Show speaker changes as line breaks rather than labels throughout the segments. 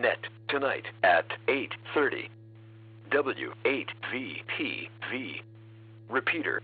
net tonight at 8:30. W8VPV. Repeater.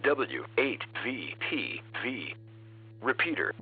W8VPV. Repeater.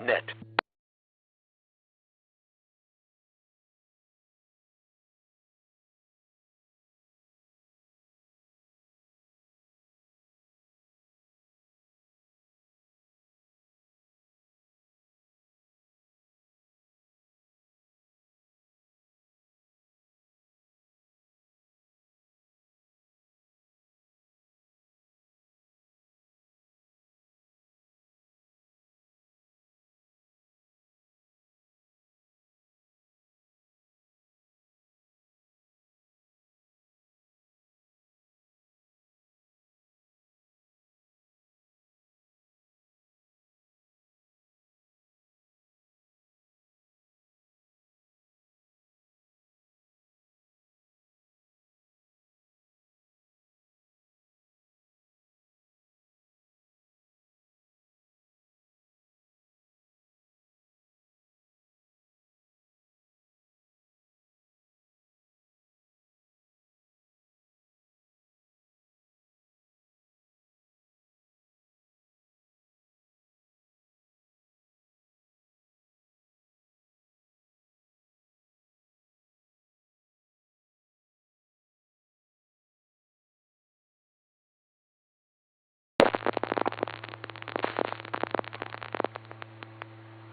Net.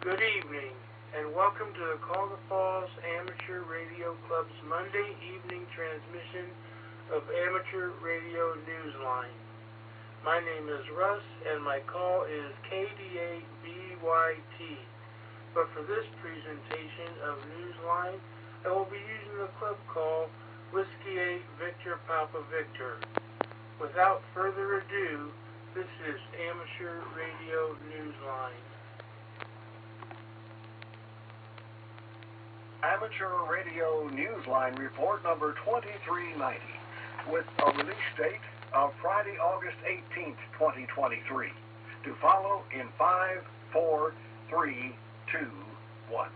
Good evening, and welcome to the Cuyahoga Falls Amateur Radio Club's Monday evening transmission of Amateur Radio Newsline. My name is Russ, and my call is KDA-BYT. But for this presentation of Newsline, I will be using the club call Whiskey 8 Victor Papa Victor. Without further ado, this is Amateur Radio Newsline.
Amateur Radio Newsline report number 2390 with a release date of Friday, August 18th, 2023. To follow in 5, 4, 3, 2, 1.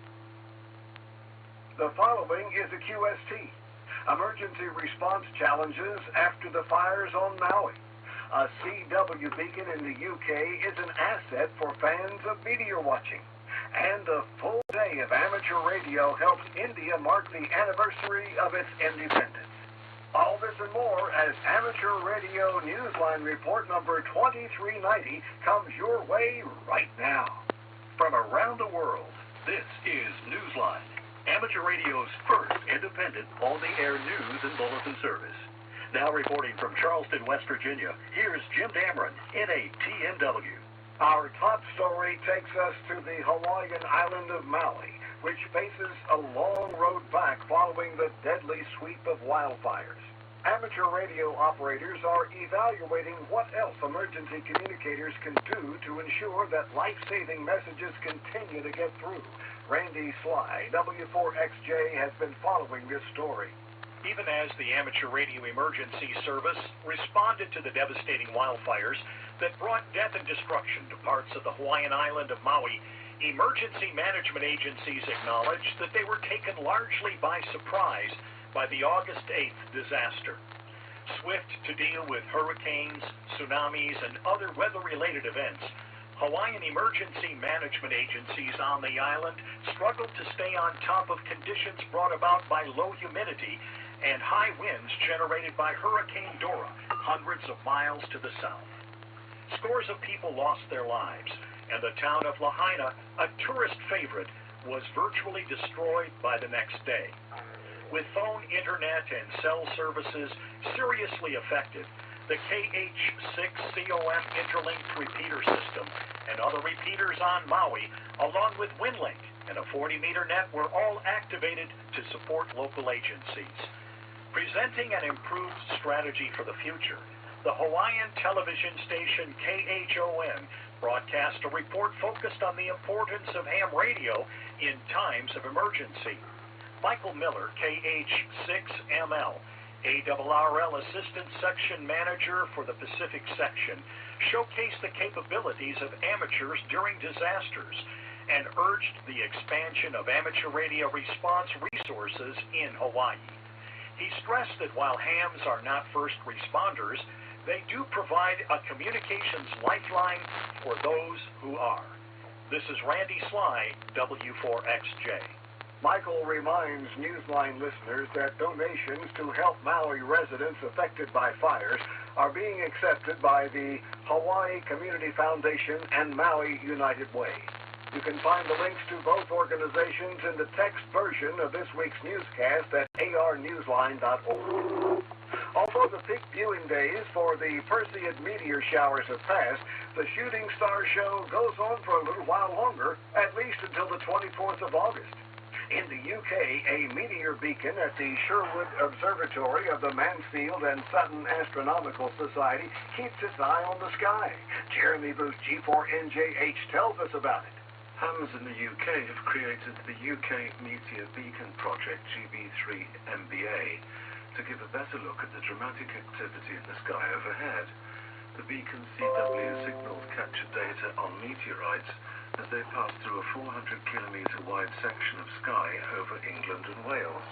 The following is a QST. Emergency response challenges after the fires on Maui. A CW beacon in the UK is an asset for fans of meteor watching. And a full day of amateur radio helps India mark the anniversary of its independence. All this and more as Amateur Radio Newsline report number 2390 comes your way right now. From around the world, this is Newsline, amateur radio's first independent on-the-air news and bulletin service. Now reporting from Charleston, West Virginia, here's Jim Dameron in a TMW. Our top story takes us to the Hawaiian island of Maui, which faces a long road back following the deadly sweep of wildfires. Amateur radio operators are evaluating what else emergency communicators can do to ensure that life-saving messages continue to get through. Randy Sly, W4XJ, has been following this story.
Even as the Amateur Radio Emergency Service responded to the devastating wildfires that brought death and destruction to parts of the Hawaiian island of Maui, emergency management agencies acknowledged that they were taken largely by surprise by the August 8th disaster. Swift to deal with hurricanes, tsunamis, and other weather-related events, Hawaiian emergency management agencies on the island struggled to stay on top of conditions brought about by low humidity and high winds generated by Hurricane Dora, hundreds of miles to the south. Scores of people lost their lives, and the town of Lahaina, a tourist favorite, was virtually destroyed by the next day. With phone, internet, and cell services seriously affected, the KH6COM interlinked repeater system and other repeaters on Maui, along with WinLink and a 40-meter net, were all activated to support local agencies. Presenting an improved strategy for the future, the Hawaiian television station KHON broadcast a report focused on the importance of ham radio in times of emergency. Michael Miller, KH6ML, ARRL Assistant Section Manager for the Pacific Section, showcased the capabilities of amateurs during disasters and urged the expansion of amateur radio response resources in Hawaii. He stressed that while hams are not first responders, they do provide a communications lifeline for those who are. This is Randy Sly, W4XJ.
Michael reminds Newsline listeners that donations to help Maui residents affected by fires are being accepted by the Hawaii Community Foundation and Maui United Way. You can find the links to both organizations in the text version of this week's newscast at arnewsline.org. Although the peak viewing days for the Perseid meteor showers have passed, the Shooting Star Show goes on for a little while longer, at least until the 24th of August. In the UK, a meteor beacon at the Sherwood Observatory of the Mansfield and Sutton Astronomical Society keeps its eye on the sky. Jeremy Booth, G4NJH, tells us about it.
Hams in the UK have created the UK Meteor Beacon Project, GB3MBA, to give a better look at the dramatic activity in the sky overhead. The beacon's CW signals capture data on meteorites as they pass through a 400-kilometre wide section of sky over England and Wales.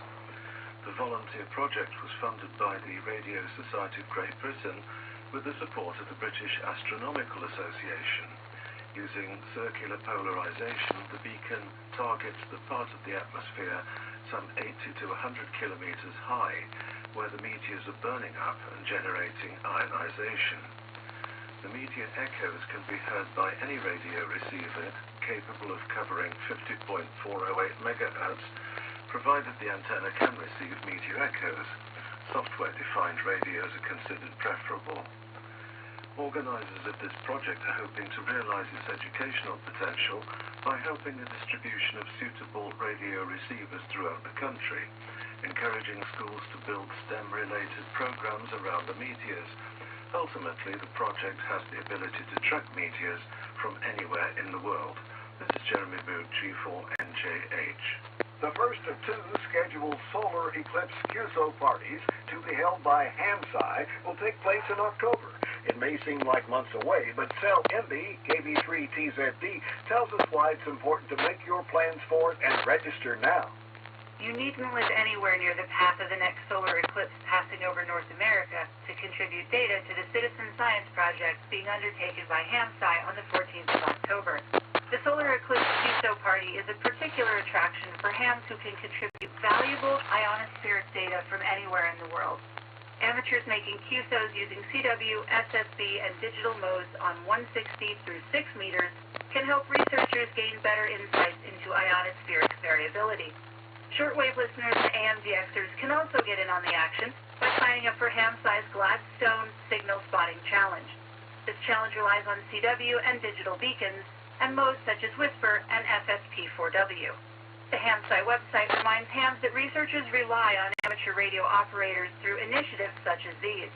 The volunteer project was funded by the Radio Society of Great Britain with the support of the British Astronomical Association. Using circular polarization, the beacon targets the part of the atmosphere some 80 to 100 kilometers high, where the meteors are burning up and generating ionization. The meteor echoes can be heard by any radio receiver capable of covering 50.408 megahertz, provided the antenna can receive meteor echoes. Software-defined radios are considered preferable. Organizers of this project are hoping to realize its educational potential by helping the distribution of suitable radio receivers throughout the country, encouraging schools to build STEM-related programs around the meteors. Ultimately, the project has the ability to track meteors from anywhere in the world. This is Jeremy Boot, G4NJH.
The first of two scheduled solar eclipse QSO parties to be held by HAMSI will take place in October. It may seem like months away, but Cell MB KB3TZD tells us why it's important to make your plans for it and register now.
You needn't live anywhere near the path of the next solar eclipse passing over North America to contribute data to the citizen science project being undertaken by HAMSI on the 14th of October. The Solar Eclipse QSO Party is a particular attraction for hams who can contribute valuable ionospheric data from anywhere in the world. Amateurs making QSOs using CW, SSB, and digital modes on 160 through 6 meters can help researchers gain better insights into ionospheric variability. Shortwave listeners and AMDXers can also get in on the action by signing up for HAMSI's Gladstone Signal Spotting Challenge. This challenge relies on CW and digital beacons and modes such as Whisper and FSP4W. The HAMSI website reminds hams that researchers rely on amateur radio operators through initiatives such as these.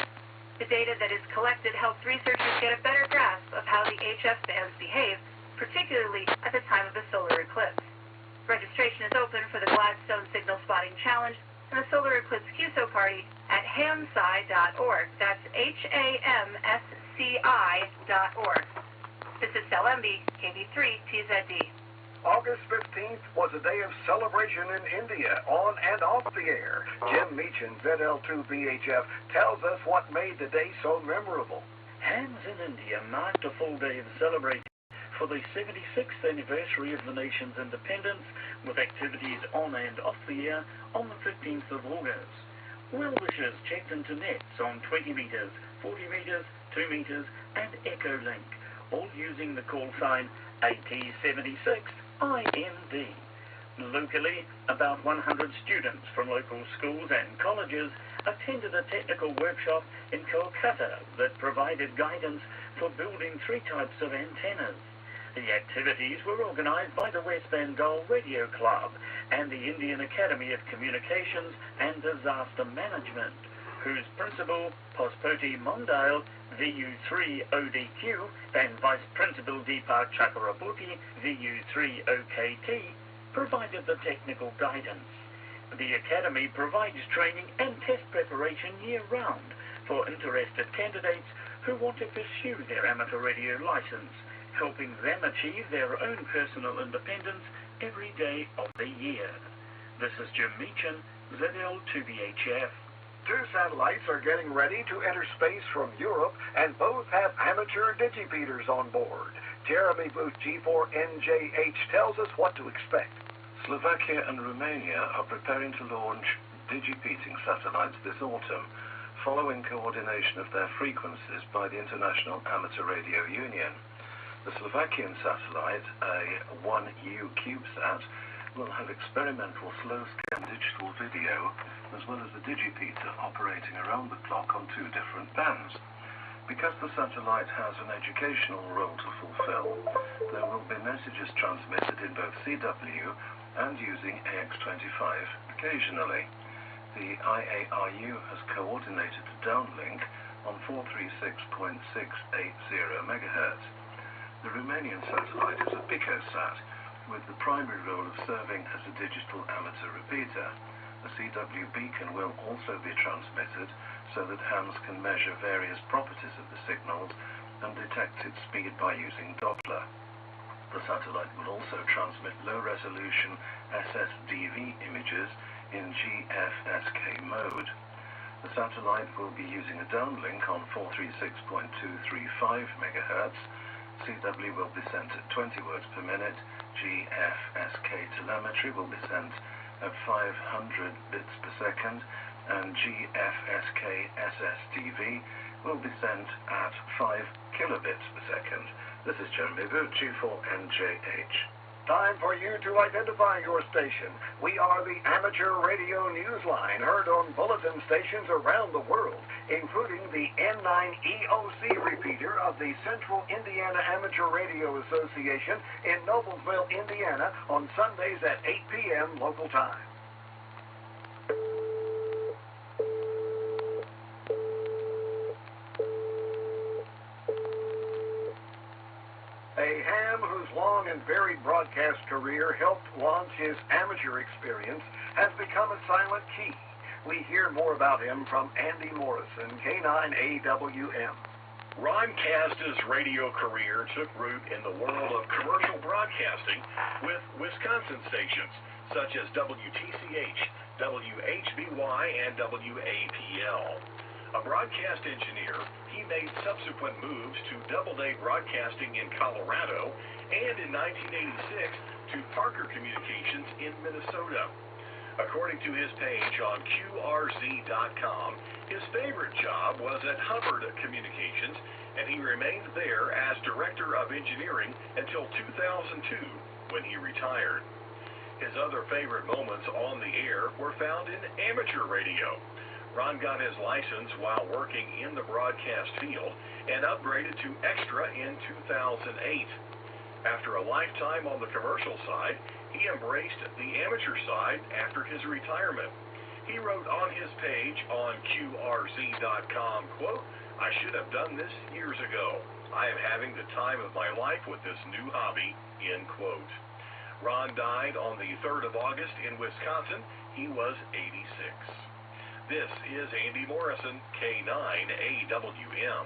The data that is collected helps researchers get a better grasp of how the HF bands behave, particularly at the time of the solar eclipse. Registration is open for the Gladstone Signal Spotting Challenge and the Solar Eclipse QSO Party at hamsci.org. That's HAMSCI.org. This is Cell MB, KB3TZD.
August 15th was a day of celebration in India, on and off the air. Jim Meechan, ZL2BHF, tells us what made the day so memorable.
Hams in India marked a full day of celebration for the 76th anniversary of the nation's independence, with activities on and off the air on the 15th of August. Well-wishers checked into nets on 20 meters, 40 meters, 2 meters, and Echolink, all using the call sign AT76IND. Locally, about 100 students from local schools and colleges attended a technical workshop in Kolkata that provided guidance for building 3 types of antennas. The activities were organized by the West Bengal Radio Club and the Indian Academy of Communications and Disaster Management, whose principal, Paspoti Mondale, VU3ODQ, and Vice Principal Deepak Chakraborty, VU3OKT, provided the technical guidance. The Academy provides training and test preparation year-round for interested candidates who want to pursue their amateur radio license, helping them achieve their own personal independence every day of the year. This is Jim Meechan, ZL2BHF.
2 satellites are getting ready to enter space from Europe, and both have amateur digipeaters on board. Jeremy Booth, G4NJH, tells us what to expect.
Slovakia and Romania are preparing to launch digipeating satellites this autumn, following coordination of their frequencies by the International Amateur Radio Union. The Slovakian satellite, a 1U CubeSat, will have experimental slow-scan digital video, as well as a digipeater operating around the clock on 2 different bands. Because the satellite has an educational role to fulfill, there will be messages transmitted in both CW and using AX25 occasionally. The IARU has coordinated a downlink on 436.680 MHz. The Romanian satellite is a picosat, with the primary role of serving as a digital amateur repeater. A CW beacon will also be transmitted so that hams can measure various properties of the signals and detect its speed by using Doppler. The satellite will also transmit low-resolution SSDV images in GFSK mode. The satellite will be using a downlink on 436.235 MHz. CW will be sent at 20 words per minute. GFSK telemetry will be sent at 500 bits per second, and GFSK SSDV will be sent at 5 kilobits per second. This is Jeremy Boo, G4NJH.
Time for you to identify your station. We are the Amateur Radio Newsline, heard on bulletin stations around the world, including the N9EOC repeater of the Central Indiana Amateur Radio Association in Noblesville, Indiana, on Sundays at 8 p.m. local time. A ham whose long and varied broadcast career helped launch his amateur experience has become a silent key. We hear more about him from Andy Morrison, K9AWM.
Ron Casda's radio career took root in the world of commercial broadcasting with Wisconsin stations such as WTCH, WHBY, and WAPL. A broadcast engineer, he made subsequent moves to doubleday broadcasting in Colorado and in 1986 to Parker Communications in Minnesota. According to his page on QRZ.com, his favorite job was at Hubbard Communications, and he remained there as Director of Engineering until 2002 when he retired. His other favorite moments on the air were found in amateur radio. Ron got his license while working in the broadcast field and upgraded to Extra in 2008. After a lifetime on the commercial side, he embraced the amateur side after his retirement. He wrote on his page on QRZ.com, quote, "I should have done this years ago. I am having the time of my life with this new hobby," end quote. Ron died on the 3rd of August in Wisconsin. He was 86. This is Andy Morrison, K9AWM.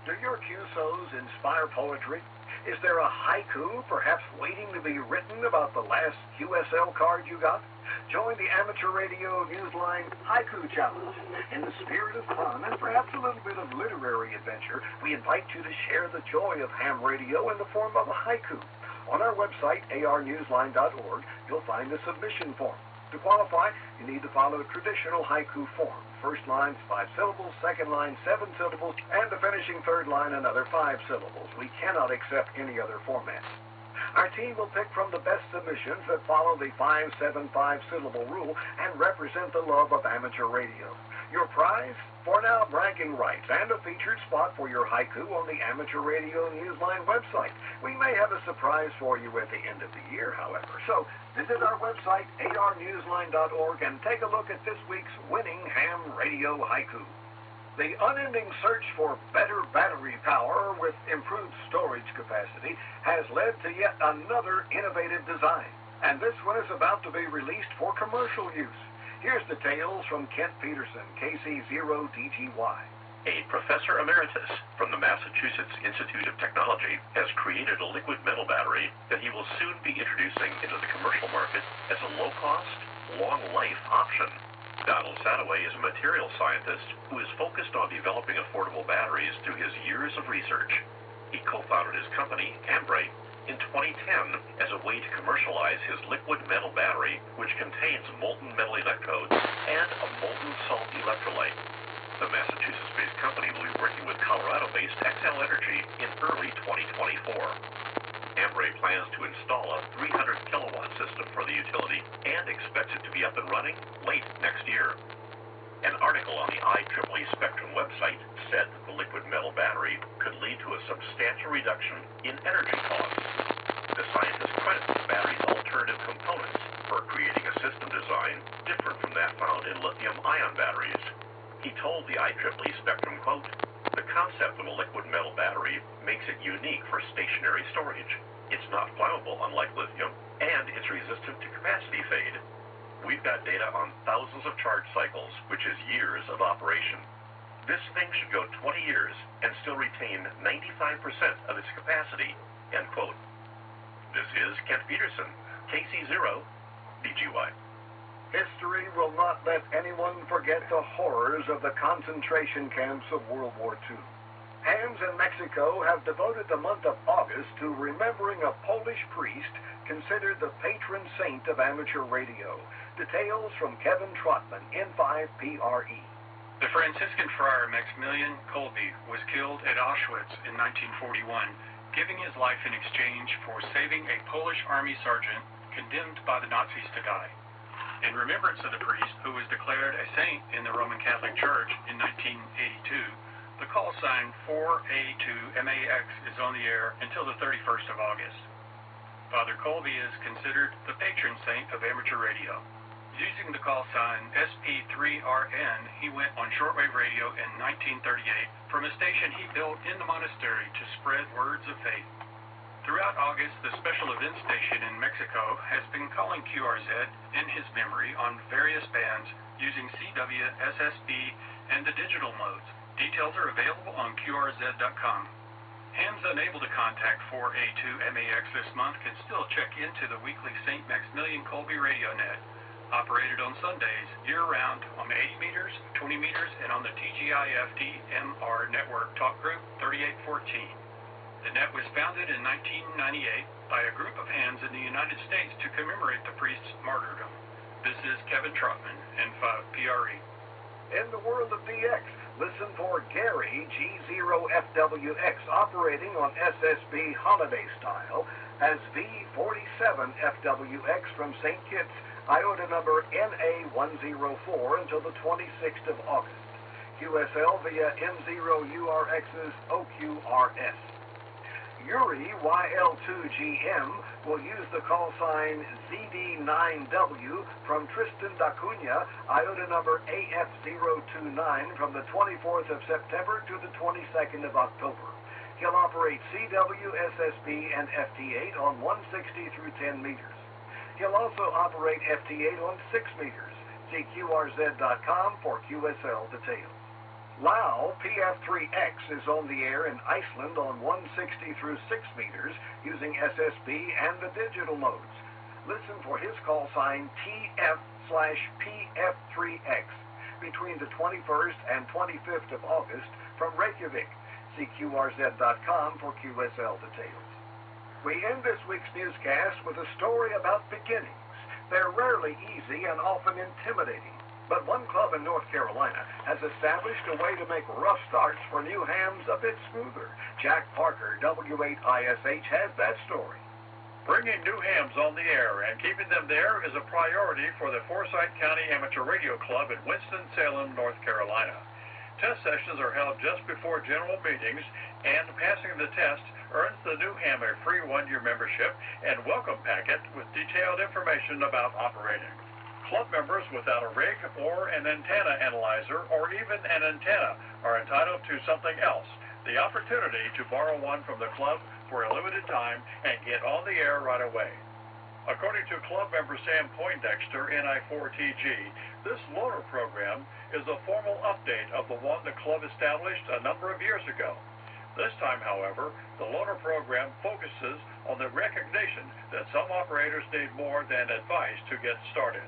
Do your QSOs inspire poetry? Is there a haiku perhaps waiting to be written about the last QSL card you got? Join the Amateur Radio Newsline Haiku Challenge. In the spirit of fun and perhaps a little bit of literary adventure, we invite you to share the joy of ham radio in the form of a haiku. On our website, arnewsline.org, you'll find a submission form. To qualify, you need to follow traditional haiku form. First line's 5 syllables, second line 7 syllables, and the finishing third line another 5 syllables. We cannot accept any other format. Our team will pick from the best submissions that follow the 5-7-5 syllable rule and represent the love of amateur radio. Your prize? For now, bragging rights and a featured spot for your haiku on the Amateur Radio Newsline website. We may have a surprise for you at the end of the year, however. So visit our website, arnewsline.org, and take a look at this week's winning ham radio haiku. The unending search for better battery power with improved storage capacity has led to yet another innovative design. And this one is about to be released for commercial use. Here's details from Kent Peterson, KC0DGY.
A professor emeritus from the Massachusetts Institute of Technology has created a liquid metal battery that he will soon be introducing into the commercial market as a low-cost, long-life option. Donald Sadoway is a material scientist who is focused on developing affordable batteries through his years of research. He co-founded his company, Ambray, in 2010 as a way to commercialize his liquid metal battery, which contains molten metal electrodes and a molten salt electrolyte. The Massachusetts-based company will be working with Colorado-based Xcel Energy in early 2024. Ambray plans to install a 300-kilowatt system for the utility and expects it to be up and running late next year. An article on the IEEE Spectrum website said that the liquid metal battery could lead to a substantial reduction in energy costs. The scientist credits the battery's alternative components for creating a system design different from that found in lithium-ion batteries. He told the IEEE Spectrum, quote, "The concept of a liquid metal battery makes it unique for stationary storage. It's not flammable, unlike lithium, and it's resistant to capacity fade. We've got data on thousands of charge cycles, which is years of operation. This thing should go 20 years and still retain 95% of its capacity," end quote. This is Kent Peterson, KC0DGY.
History will not let anyone forget the horrors of the concentration camps of World War II. Hams in Mexico have devoted the month of August to remembering a Polish priest considered the patron saint of amateur radio. Details from Kevin Trotman, N5PRE.
The Franciscan friar Maximilian Kolbe was killed at Auschwitz in 1941 giving his life in exchange for saving a Polish army sergeant condemned by the Nazis to die. In remembrance of the priest who was declared a saint in the Roman Catholic Church in 1982, the call sign 4A2MAX is on the air until the 31st of August. Father Colby is considered the patron saint of amateur radio. Using the call sign SP3RN, he went on shortwave radio in 1938 from a station he built in the monastery to spread words of faith. Throughout August, the special events station in Mexico has been calling QRZ in his memory on various bands using CW, SSB, and the digital modes. Details are available on QRZ.com. Hams unable to contact 4A2MAX this month can still check into the weekly St. Maximilian Colby Radio Net, operated on Sundays year-round on 80 meters, 20 meters, and on the TGIF DMR network talk group 3814. The net was founded in 1998 by a group of hams in the United States to commemorate the priest's martyrdom. This is Kevin Trotman, N5PRE.
In the world of DX, listen for Gary G0FWX operating on SSB Holiday Style as V47FWX from St. Kitts, IOTA number NA104 until the 26th of August. QSL via M0URX's OQRS. Yuri YL2GM will use the call sign ZD9W from Tristan da Cunha, IOTA number AF029 from the 24th of September to the 22nd of October. He'll operate CW, SSB, and FT8 on 160 through 10 meters. He'll also operate FT8 on 6 meters. See QRZ.com for QSL details. Lao PF3X is on the air in Iceland on 160 through 6 meters using SSB and the digital modes. Listen for his call sign TF/PF3X between the 21st and 25th of August from Reykjavik. See QRZ.com for QSL details. We end this week's newscast with a story about beginnings. They're rarely easy and often intimidating. But one club in North Carolina has established a way to make rough starts for new hams a bit smoother. Jack Parker, W8ISH, has that story.
Bringing new hams on the air and keeping them there is a priority for the Forsyth County Amateur Radio Club in Winston-Salem, North Carolina. Test sessions are held just before general meetings, and passing the test earns the new ham a free one-year membership and welcome packet with detailed information about operating. Club members without a rig or an antenna analyzer or even an antenna are entitled to something else, the opportunity to borrow one from the club for a limited time and get on the air right away. According to club member Sam Poindexter, NI4TG, this loaner program is a formal update of the one the club established a number of years ago. This time, however, the loaner program focuses on the recognition that some operators need more than advice to get started.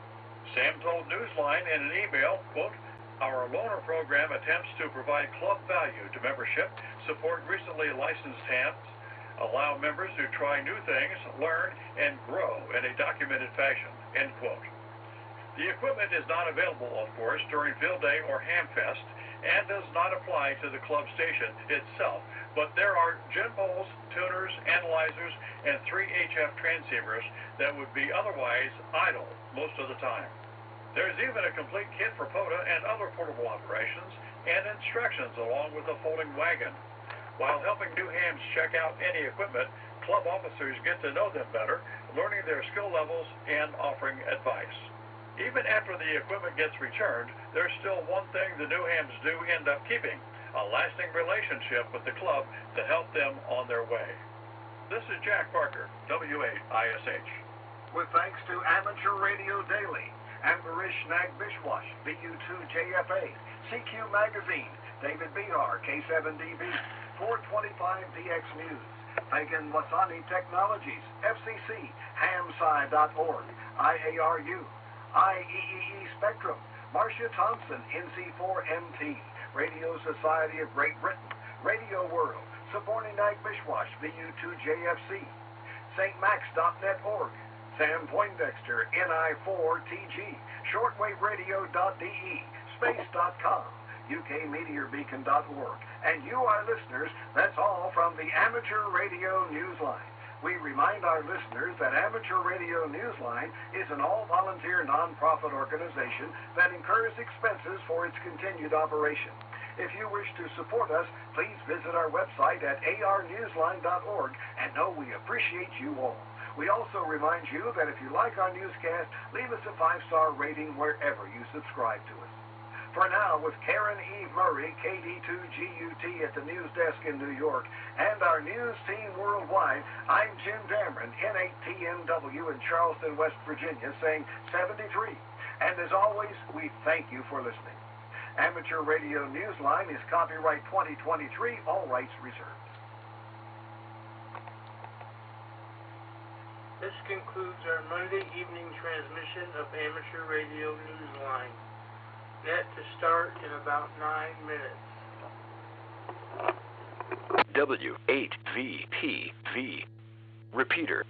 Sam told Newsline in an email, quote, "Our loaner program attempts to provide club value to membership, support recently licensed hams, allow members to try new things, learn, and grow in a documented fashion," end quote. The equipment is not available, of course, during Field Day or Hamfest, and does not apply to the club station itself, but there are gin bowls, tuners, analyzers, and 3 HF transceivers that would be otherwise idle most of the time. There's even a complete kit for POTA and other portable operations, and instructions along with a folding wagon. While helping new hams check out any equipment, club officers get to know them better, learning their skill levels and offering advice. Even after the equipment gets returned, there's still one thing the new hams do end up keeping, a lasting relationship with the club to help them on their way. This is Jack Parker, W8ISH.
With thanks to Amateur Radio Daily, Ambarish Nag-Bishwash, VU2JFA, CQ Magazine, David Bihar, K7DB, 425DX News, Fagan Wasani Technologies, FCC, hamsci.org, IARU, IEEE Spectrum, Marcia Thompson, NC4MT, Radio Society of Great Britain, Radio World, Suborni Nag-Bishwash, VU2JFC, stmax.net.org, Sam Poindexter, NI4TG, shortwaveradio.de, space.com, ukmeteorbeacon.org, and you, our listeners, that's all from from the Amateur Radio Newsline. We remind our listeners that Amateur Radio Newsline is an all-volunteer nonprofit organization that incurs expenses for its continued operation. If you wish to support us, please visit our website at arnewsline.org and know we appreciate you all. We also remind you that if you like our newscast, leave us a 5-star rating wherever you subscribe to us. For now, with Karen E. Murray, KD2GUT at the news desk in New York, and our news team worldwide, I'm Jim Dameron, N8TNW in Charleston, West Virginia, saying 73. And as always, we thank you for listening. Amateur Radio Newsline is copyright 2023, all rights reserved.
This concludes our Monday evening transmission of Amateur Radio Newsline. Net to start in about 9 minutes.
W8VPV. Repeater.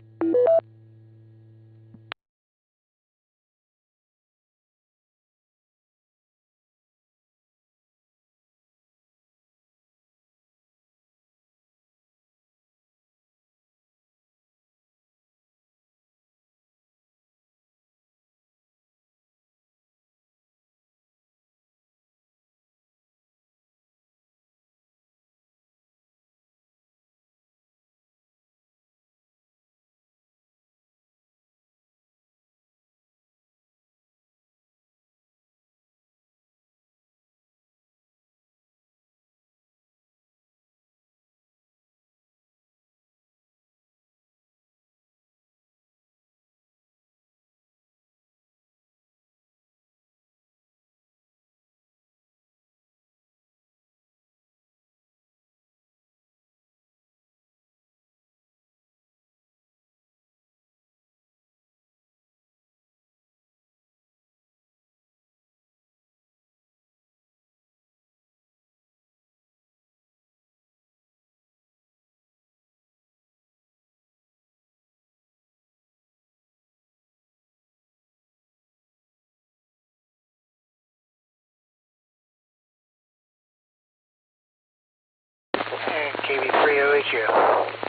KB3OHF.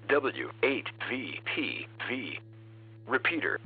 W8VPV. Repeater.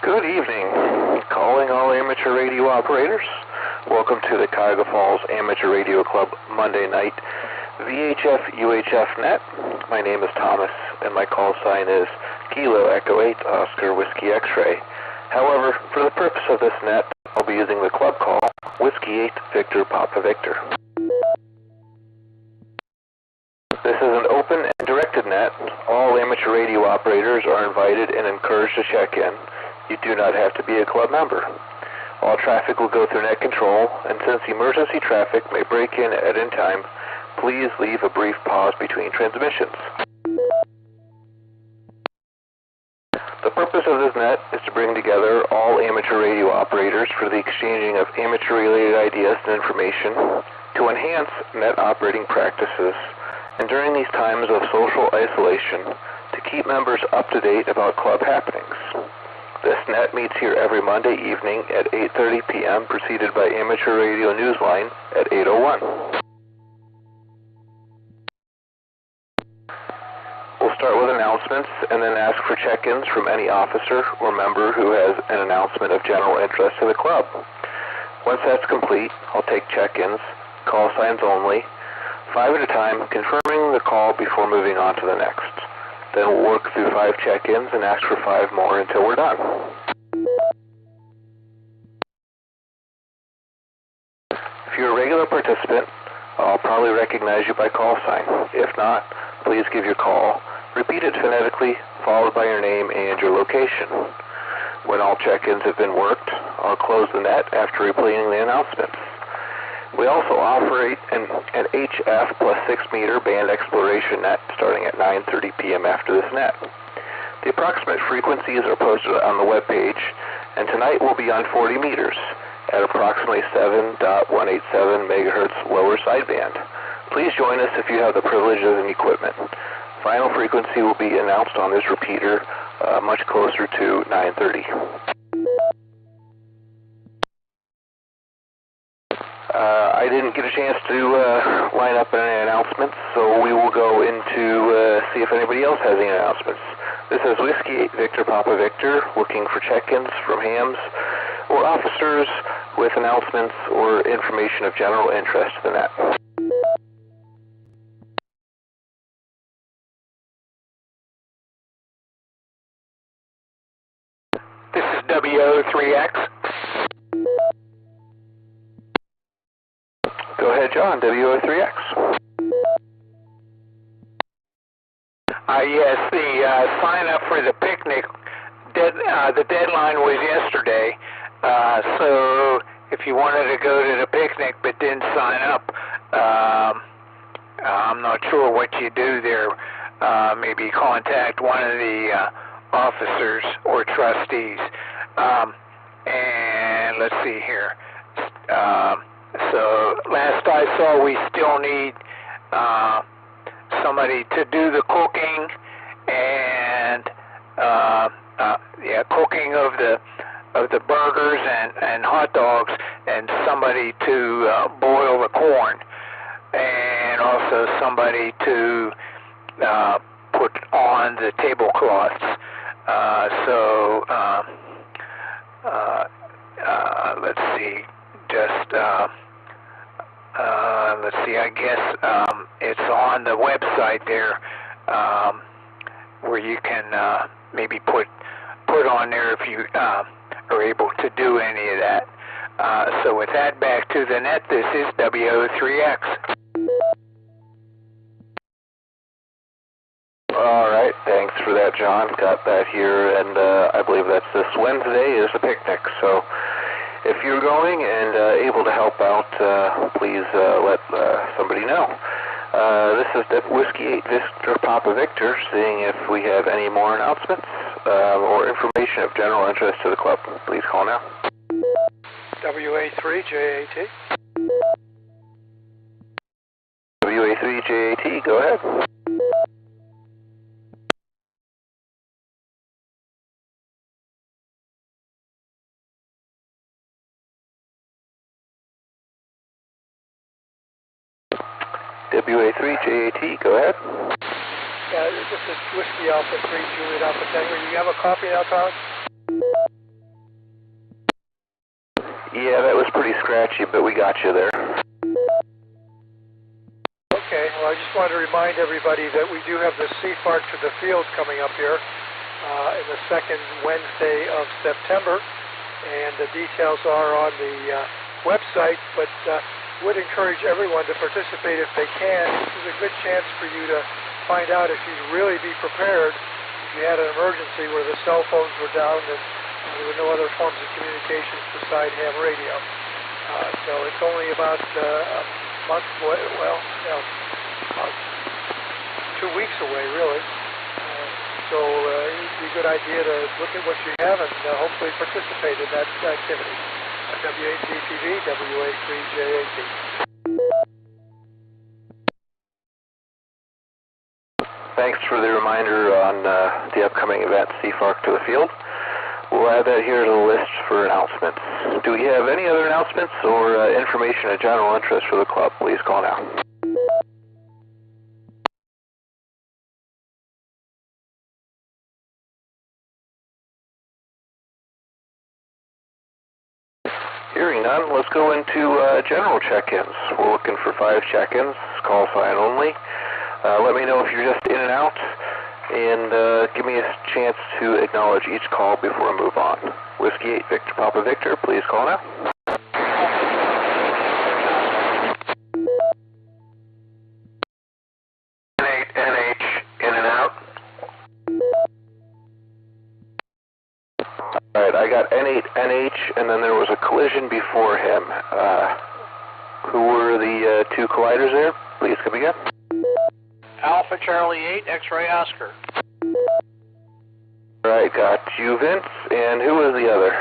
Good evening. Calling all amateur radio operators. Welcome to the Cuyahoga Falls Amateur Radio Club Monday night VHF UHF net. My name is Thomas, and my call sign is Kilo Echo 8 Oscar Whiskey X-Ray. However, for the purpose of this net, I'll be using the club call Whiskey 8 Victor Papa Victor. This is an open and directed net. All amateur radio operators are invited and encouraged to check in. You do not have to be a club member. All traffic will go through net control, and since emergency traffic may break in at any time, please leave a brief pause between transmissions. The purpose of this net is to bring together all amateur radio operators for the exchanging of amateur-related ideas and information to enhance net operating practices, and during these times of social isolation, to keep members up to date about club happenings. This net meets here every Monday evening at 8:30 p.m., preceded by Amateur Radio Newsline at 8:01. We'll start with announcements and then ask for check-ins from any officer or member who has an announcement of general interest to the club. Once that's complete, I'll take check-ins, call signs only, 5 at a time, confirming the call before moving on to the next. Then we'll work through 5 check-ins and ask for 5 more until we're done. If you're a regular participant, I'll probably recognize you by call sign. If not, please give your call, repeat it phonetically, followed by your name and your location. When all check-ins have been worked, I'll close the net after replaying the announcements. We also operate an HF plus 6 meter band exploration net starting at 9:30 p.m. after this net. The approximate frequencies are posted on the web page, and tonight we'll be on 40 meters at approximately 7.187 megahertz lower sideband. Please join us if you have the privilege of the equipment. Final frequency will be announced on this repeater much closer to 9:30. I didn't get a chance to line up any announcements, so we will go into see if anybody else has any announcements. This is Whiskey 8 Victor Papa Victor, looking for check-ins from hams or officers with announcements or information of general interest to the net.
This is WO3X.
Go ahead, John, WO3X.
Yes, the sign up for the picnic, the deadline was yesterday. So if you wanted to go to the picnic but didn't sign up, I'm not sure what you do there. Maybe contact one of the officers or trustees. And let's see here. So last I saw, we still need somebody to do the cooking and cooking of the burgers and hot dogs, and somebody to boil the corn, and also somebody to put on the tablecloths. Let's see. Let's see, I guess it's on the website there where you can maybe put on there if you are able to do any of that. So with that, back to the net, this is WO3X.
All right, thanks for that, John. Got that here, and I believe that's this Wednesday is the picnic. So if you're going and able to help out, please let somebody know. This is the Whiskey 8 Victor Papa Victor, seeing if we have any more announcements or information of general interest to the club. Please call now.
WA3JAT.
WA3JAT, go ahead. WA3JAT, go ahead.
This is Whiskey Alpha 3 Juliet Alpha Tango. You have a copy now, Tom?
Yeah, that was pretty scratchy, but we got you there.
Okay, well, I just wanted to remind everybody that we do have the CFARC to the Field coming up here in the second Wednesday of September, and the details are on the website, but would encourage everyone to participate if they can. This is a good chance for you to find out if you'd really be prepared if you had an emergency where the cell phones were down and there were no other forms of communications beside ham radio. So it's only about a month away, well, about 2 weeks away, really. So it'd be a good idea to look at what you have and hopefully participate in that activity. W8VPV, WA3JAT.
Thanks for the reminder on the upcoming event, CFARC to the Field. We'll add that here to the list for announcements. Do we have any other announcements or information of general interest for the club? Please call now. Hearing none, let's go into general check-ins. We're looking for 5 check-ins, call sign only. Let me know if you're just in and out, and give me a chance to acknowledge each call before I move on. Whiskey 8 Victor Papa Victor, please call now.
N8 NH, in and out.
Alright, I got N8 NH, and then there was a collision before him. Who were the 2 colliders there? Please come again.
Alpha Charlie 8, X-Ray Oscar.
Alright, got you, Vince, and who was the other?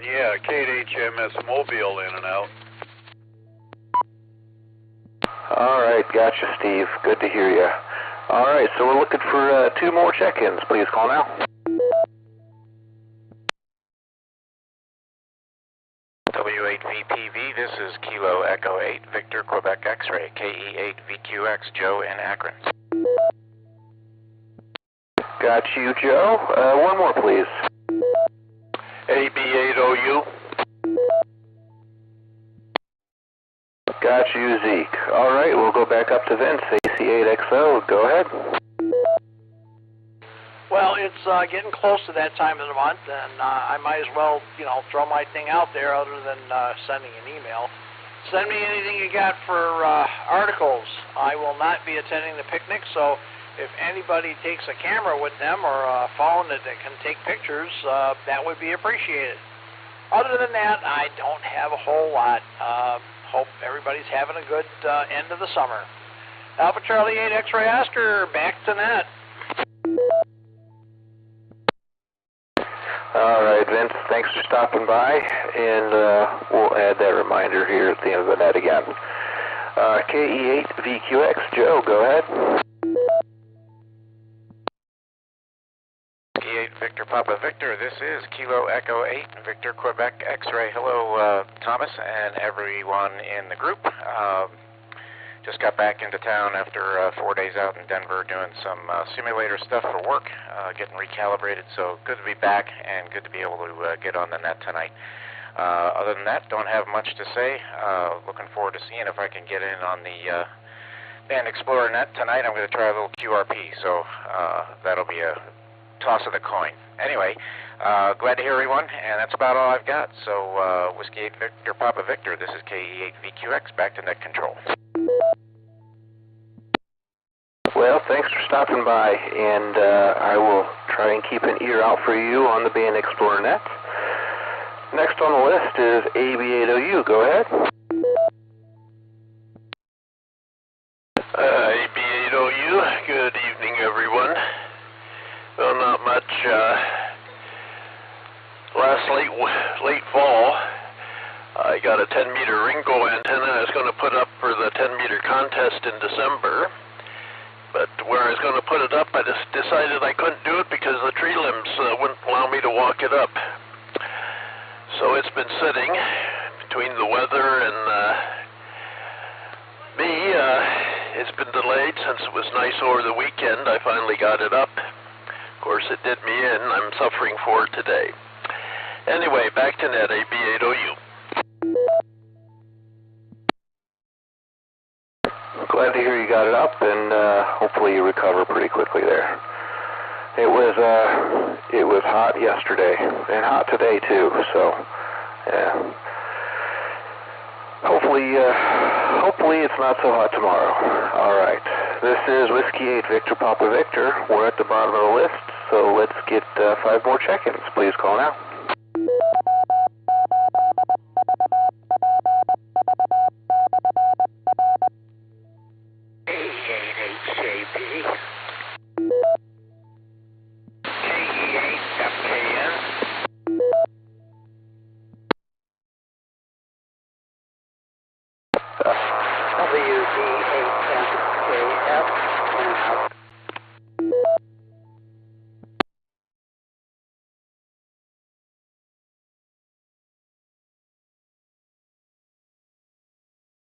Yeah, Kate HMS Mobile, in and out.
Alright, gotcha, Steve. Good to hear you. Alright, so we're looking for 2 more check-ins. Please call now.
W8VPV, this is Kilo Echo 8, Victor Quebec X-Ray, KE8VQX, Joe in Akron.
Got you, Joe. One more, please.
AB8OU.
Got you, Zeke. Alright, we'll go back up to Vince, AC8XO. Go ahead.
Well, it's getting close to that time of the month, and I might as well, throw my thing out there other than sending an email. Send me anything you got for articles. I will not be attending the picnic, so if anybody takes a camera with them or a phone that can take pictures, that would be appreciated. Other than that, I don't have a whole lot. Hope everybody's having a good end of the summer. Alpha Charlie 8 X-Ray Oscar, back to net.
Alright, Vince, thanks for stopping by, and we'll add that reminder here at the end of the net again. KE8VQX, Joe, go ahead.
KE8 Victor Papa Victor, this is Kilo Echo 8, Victor Quebec X-Ray. Hello, Thomas and everyone in the group. Just got back into town after 4 days out in Denver doing some simulator stuff for work, getting recalibrated, so good to be back and good to be able to get on the net tonight. Other than that, don't have much to say. Looking forward to seeing if I can get in on the Band Explorer net tonight. I'm going to try a little QRP, so that'll be a toss of the coin. Anyway, glad to hear everyone, and that's about all I've got. So, Whiskey 8 Victor Papa Victor, this is KE8VQX, back to net control.
Well, thanks for stopping by, and I will try and keep an ear out for you on the Band Explorer net. Next on the list is AB8OU. Go ahead.
AB8OU, good evening, everyone. Well, not much. Last late fall, I got a 10-meter Ringo antenna I was going to put up for the 10-meter contest in December. But where I was going to put it up, I just decided I couldn't do it because the tree limbs wouldn't allow me to walk it up. So it's been sitting between the weather and me. It's been delayed since it was nice over the weekend. I finally got it up. Of course, it did me in. I'm suffering for it today. Anyway, back to net, AB8OU.
Glad to hear you got it up, and hopefully you recover pretty quickly there. It was hot yesterday, and hot today too, so yeah. Hopefully it's not so hot tomorrow. Alright, this is Whiskey 8 Victor Papa Victor. We're at the bottom of the list, so let's get 5 more check-ins. Please call now.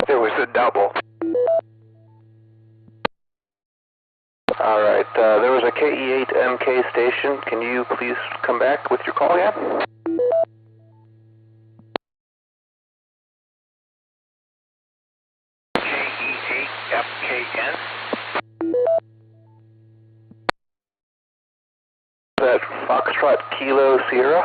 There was a double.
Alright, there was a KE8MK station. Can you please come back with your call yet?
KE8MKN.
Is that Foxtrot Kilo Sierra?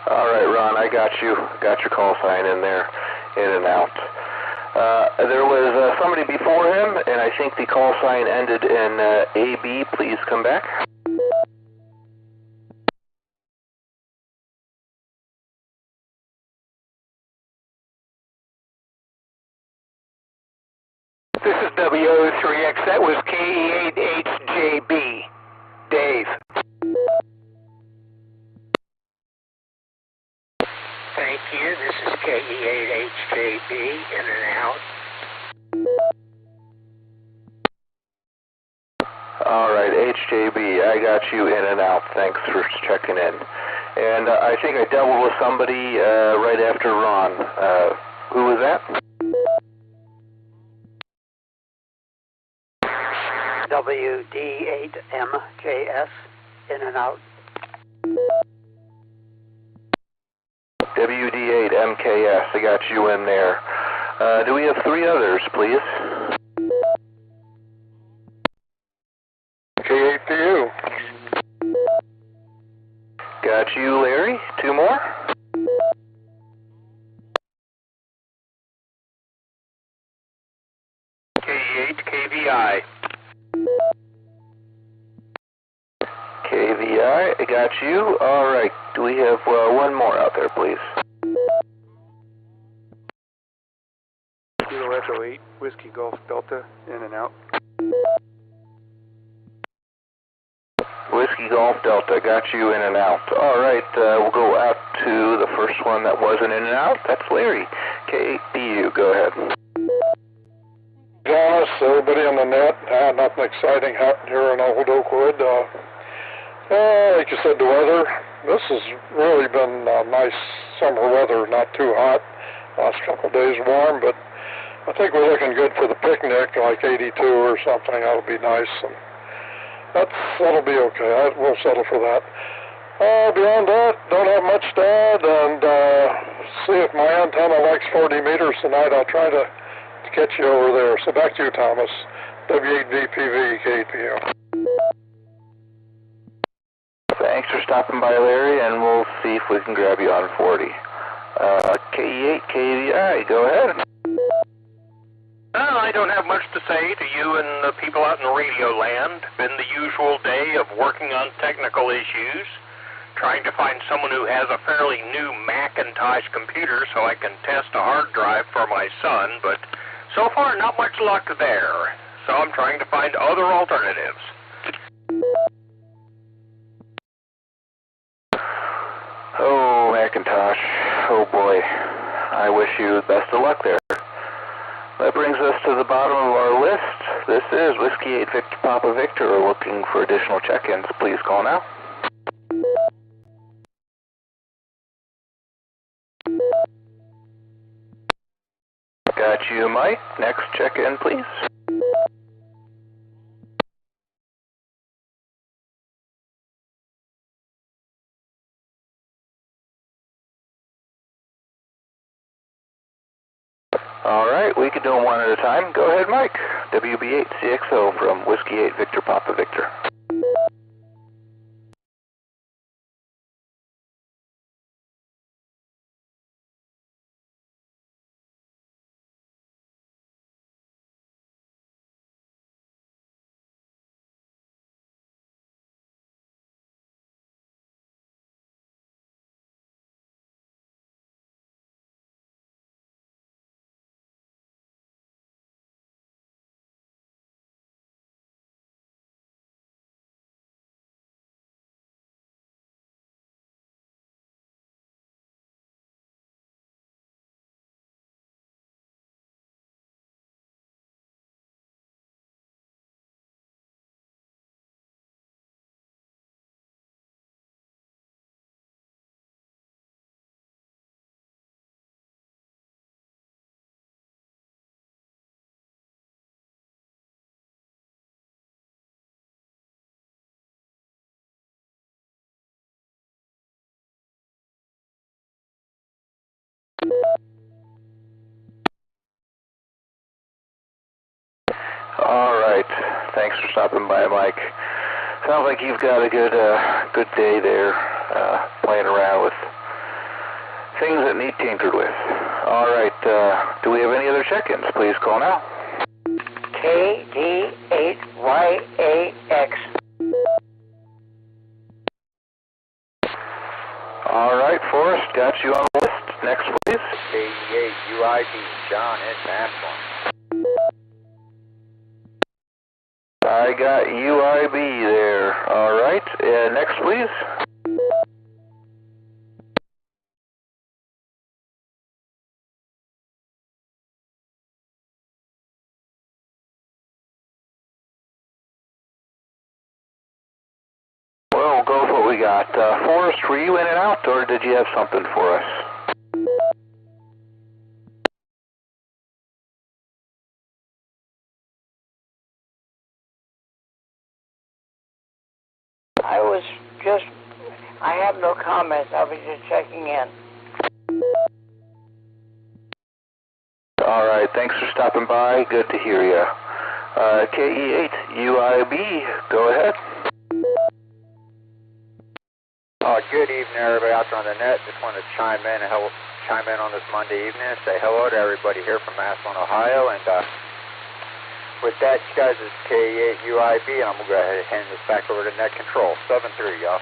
Alright, Ron, I got you. Got your call sign in there, in and out. There was somebody before him, and I think the call sign ended in AB. Please come back.
This is WO3X. That was KE8HJB. Dave. Thank you. This is KE8HJB, in and out.
Alright, HJB, I got you in and out. Thanks for checking in. And I think I doubled with somebody right after Ron. Who was that?
WD8MKS, in and out.
WD8MKS, I got you in there. Do we have 3 others, please?
K8PU.
Got you, Larry. 2 more?
K8KVI.
KVI, I got you. Alright, do we have 1 more out there, please?
Kilo Echo 8, Whiskey Golf Delta, in and out.
Whiskey Golf Delta, got you in and out. Alright, we'll go out to the first one that wasn't in and out. That's Larry. K8BU, go ahead.
Jonas, everybody on the net, nothing exciting happened here in Old Oakwood. Like you said, the weather, this has really been nice summer weather, not too hot. Last couple of days warm, but I think we're looking good for the picnic, like 82 or something. That'll be nice, and that'll be okay. We'll settle for that. Beyond that, don't have much to add, and see if my antenna likes 40 meters tonight. I'll try to catch you over there. So back to you, Thomas. W8VPV, K8PU.
Thanks for stopping by, Larry, and we'll see if we can grab you on 40. KE8, KVI, go ahead.
I don't have much to say to you and the people out in radio land. Been the usual day of working on technical issues, trying to find someone who has a fairly new Macintosh computer so I can test a hard drive for my son, but so far not much luck there. So I'm trying to find other alternatives.
Oh, Macintosh. Oh, boy. I wish you the best of luck there. That brings us to the bottom of our list. This is Whiskey 8 Victor Papa Victor. We're looking for additional check-ins. Please call now. Got you, Mike. Next check-in, please. All right, we can do them one at a time. Go ahead, Mike. WB8CXO from Whiskey 8 Victor Papa Victor. All right. Thanks for stopping by, Mike. Sounds like you've got a good day there, playing around with things that need tinkered with. All right. Do we have any other check-ins? Please call now.
KD8YAX.
All right, Forrest, got you on the list. Next, please.
KD8UIB, John in Maslin.
I got UIB there. All right. Next, please. Well, we'll go with what we got. Forrest, were you in and out, or did you have something for us?
I have no comments. I was just checking in.
All right, thanks for stopping by. Good to hear you. KE8UIB, go ahead.
Good evening, everybody out there on the net. Just wanted to chime in on this Monday evening and say hello to everybody here from Maslin, Ohio. And with that, you guys, it's KE8UIB, and I'm going to go ahead and hand this back over to Net Control. 7-3, y'all.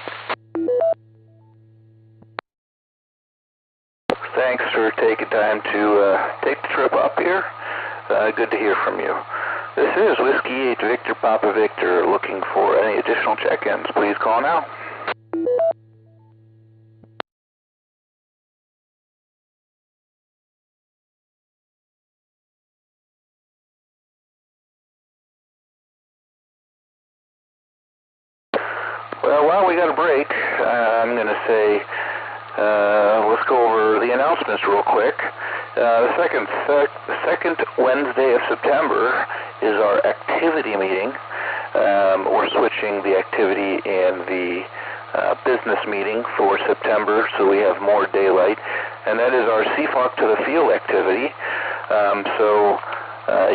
Thanks for taking time to take the trip up here. Good to hear from you. This is Whiskey 8 Victor Papa Victor. Looking for any additional check-ins, please call now. Well, while we got a break, I'm going to say, let's go over the announcements real quick. The second Wednesday of September is our activity meeting. We're switching the activity and the business meeting for September, so we have more daylight. And that is our CFOC to the field activity.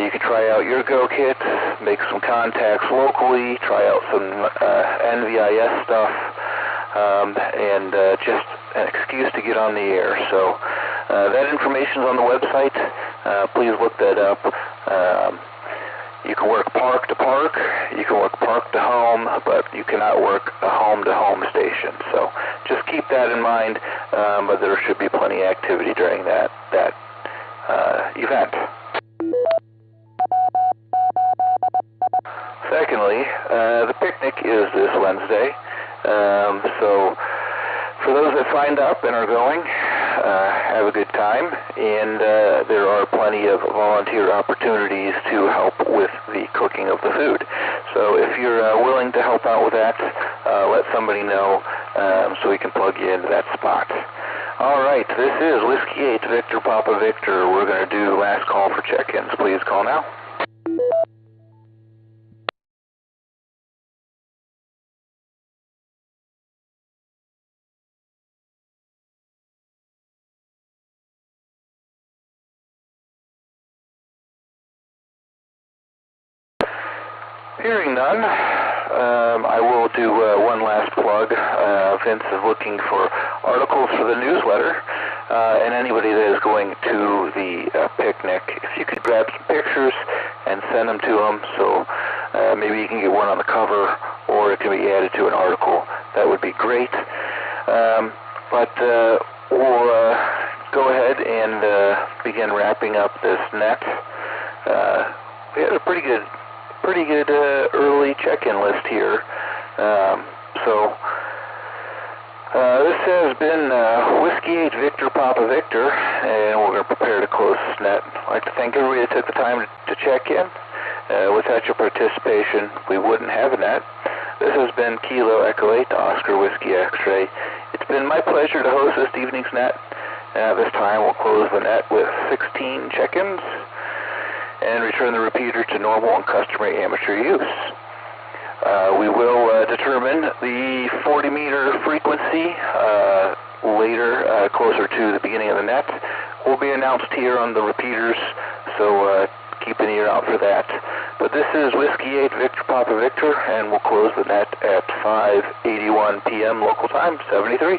You can try out your Go Kit, make some contacts locally, try out some NVIS stuff, and just an excuse to get on the air. So that information is on the website. Please look that up. You can work park to park, you can work park to home, but you cannot work a home to home station. So just keep that in mind, but there should be plenty of activity during that event. Secondly, the picnic is this Wednesday, so for those that signed up and are going, have a good time, and there are plenty of volunteer opportunities to help with the cooking of the food. So if you're willing to help out with that, let somebody know so we can plug you into that spot. All right, this is Whiskey 8 Victor Papa Victor. We're going to do last call for check-ins. Please call now. Hearing none, I will do one last plug. Vince is looking for articles for the newsletter, and anybody that is going to the picnic, if you could grab some pictures and send them to him, so maybe you can get one on the cover, or it can be added to an article. That would be great. But we'll go ahead and begin wrapping up this net. We had a pretty good early check-in list here. This has been Whiskey 8 Victor Papa Victor, and we're going to prepare to close this net. I'd like to thank everybody that took the time to check in. Without your participation, we wouldn't have a net. This has been Kilo Echo 8 Oscar Whiskey X-Ray. It's been my pleasure to host this evening's net. At this time, we'll close the net with 16 check-ins and return the repeater to normal and customary amateur use. We will determine the 40-meter frequency later, closer to the beginning of the net. Will be announced here on the repeaters, so keep an ear out for that. But this is Whiskey 8 Victor Papa Victor, and we'll close the net at 5:81 p.m. local time, 73.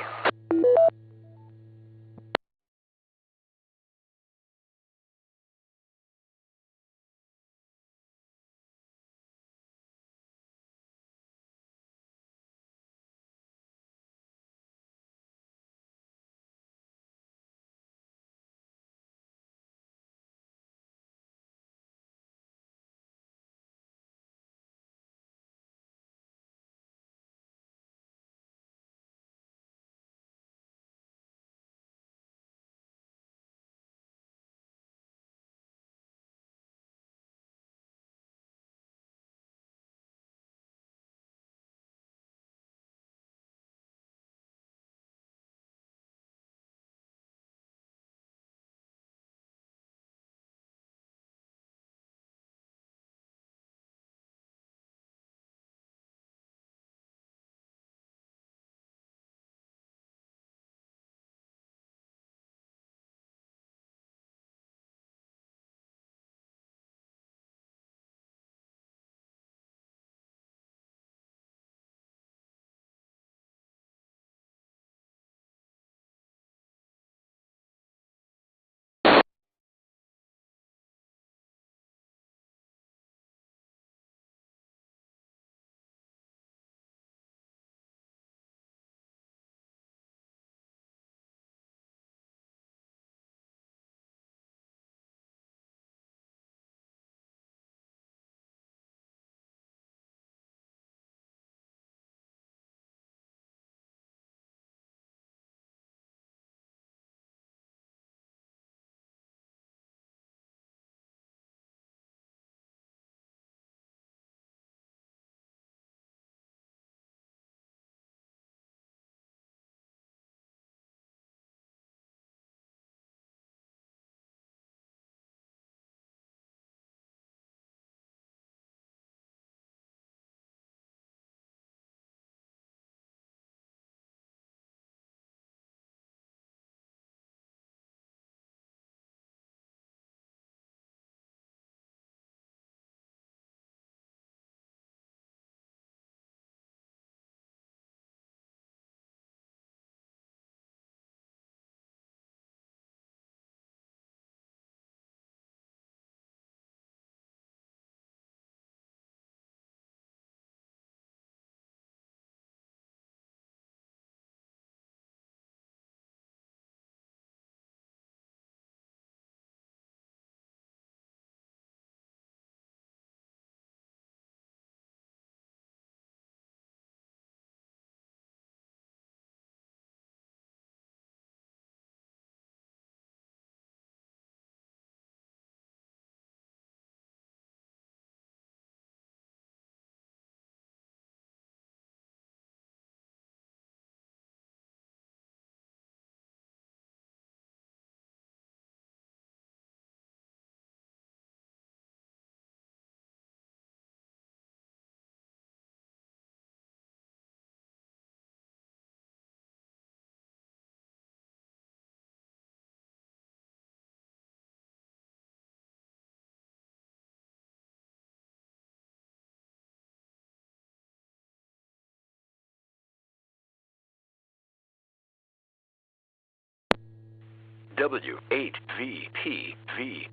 W8VPV.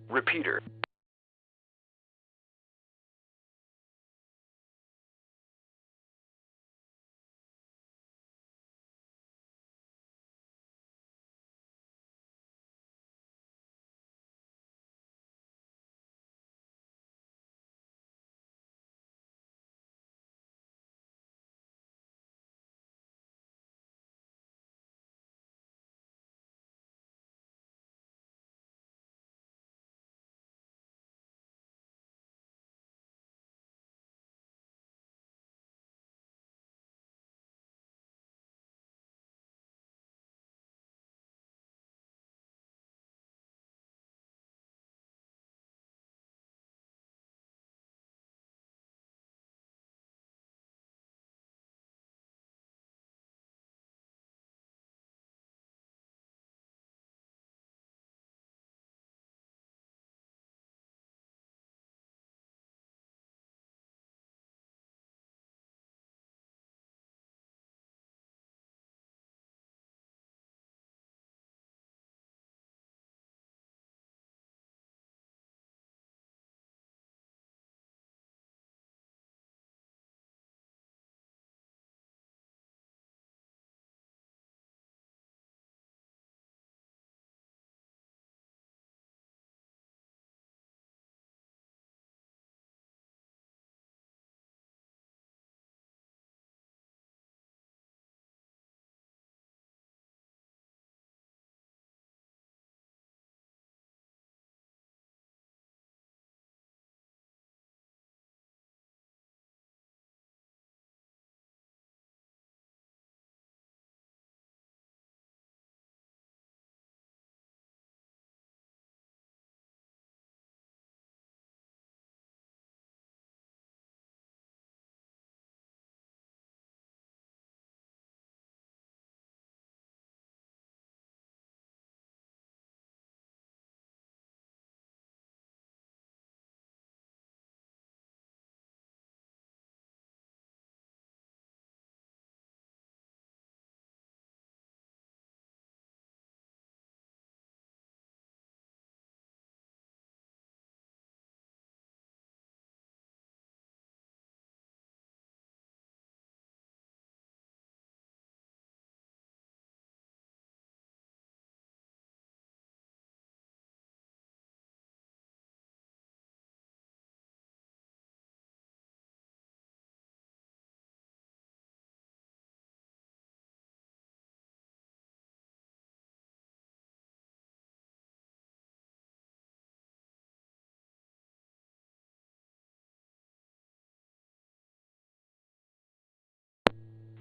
Repeater.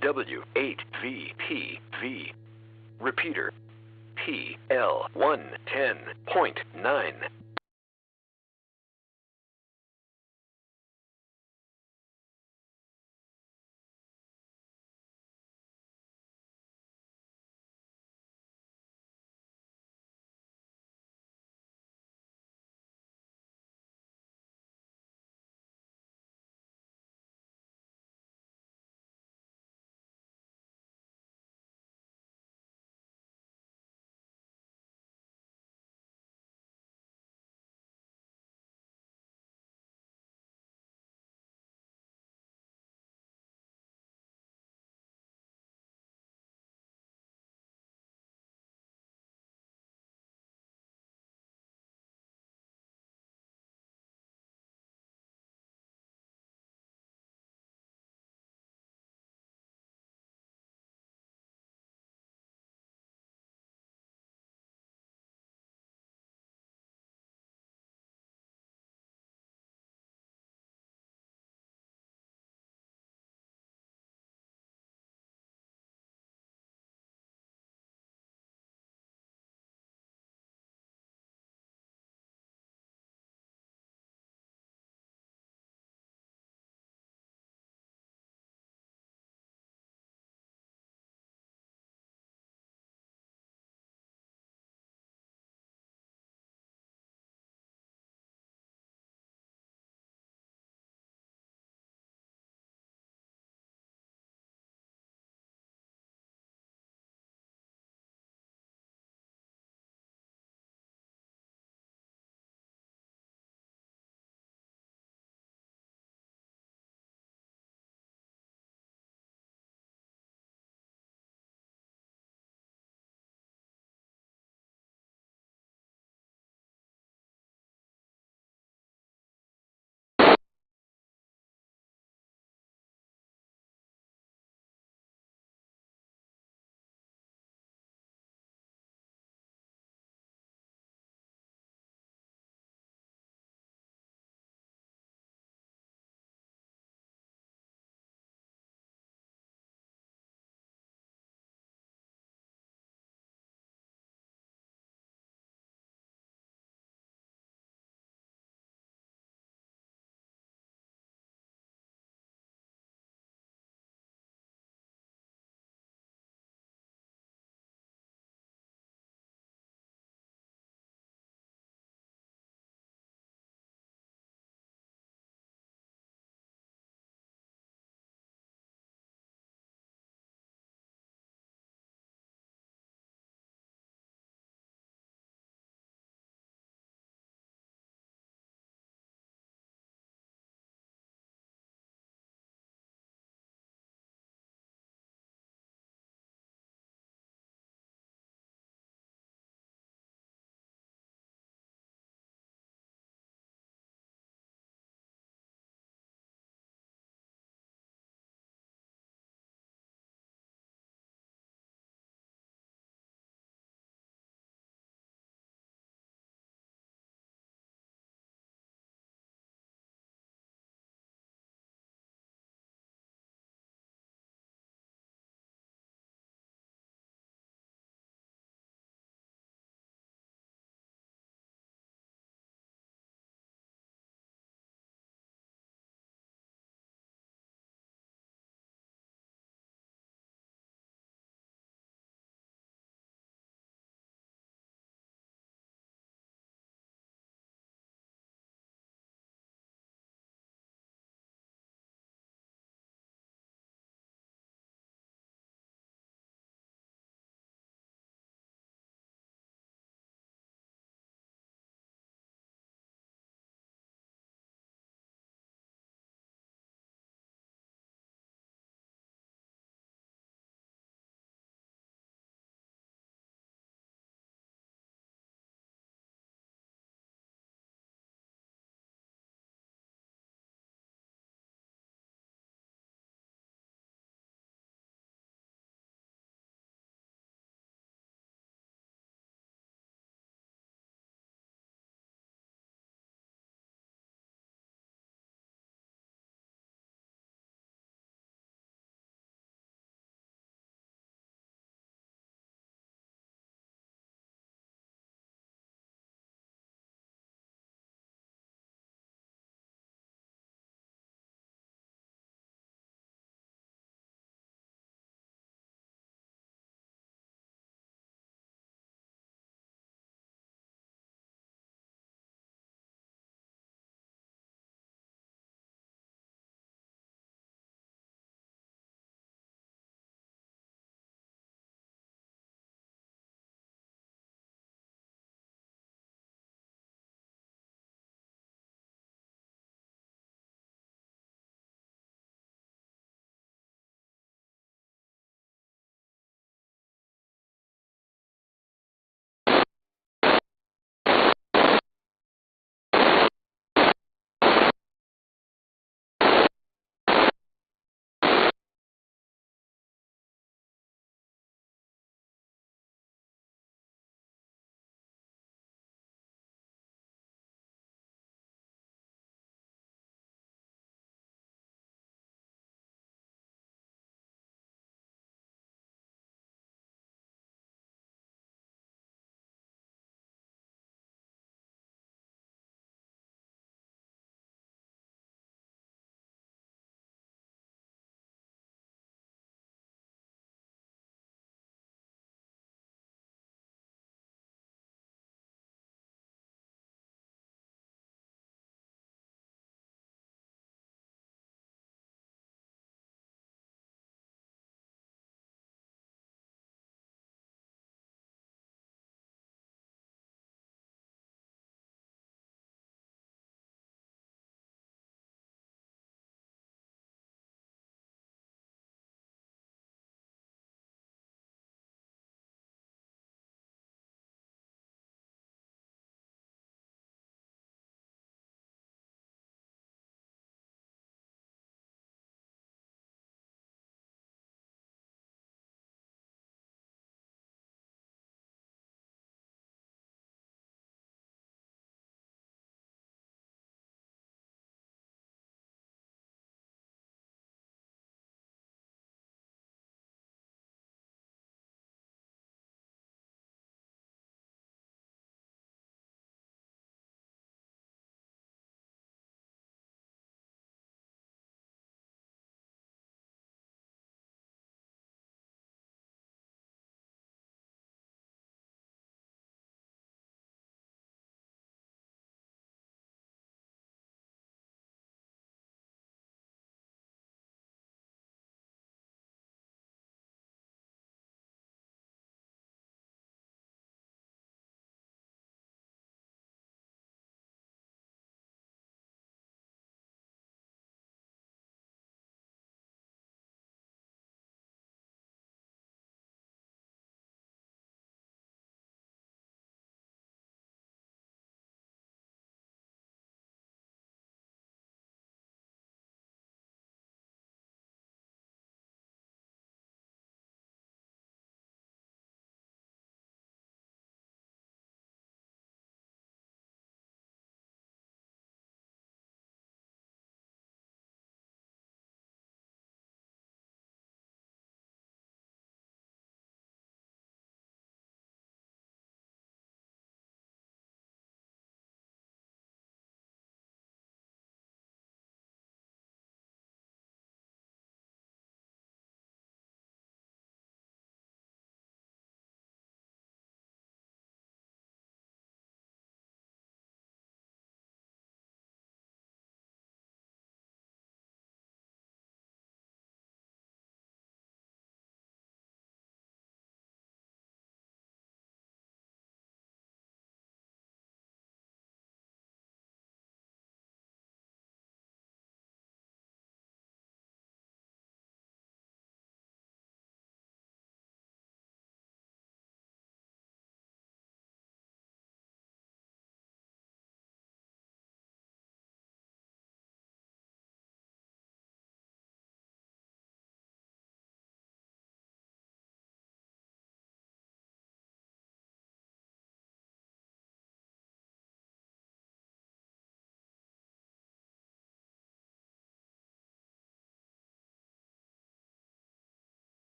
W8VPV. Repeater. PL110.9.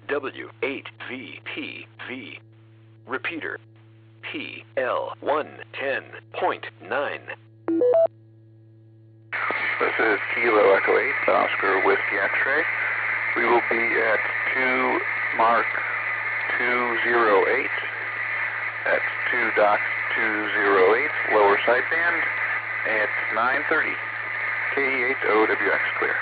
W8VPV. Repeater, PL110.9.
This is Kilo Echo 8, Oscar Whiskey X-Ray. We will be at 2 Mark 208. That's 2 Dock 208, lower sideband, at 9:30. KE8OWX clear.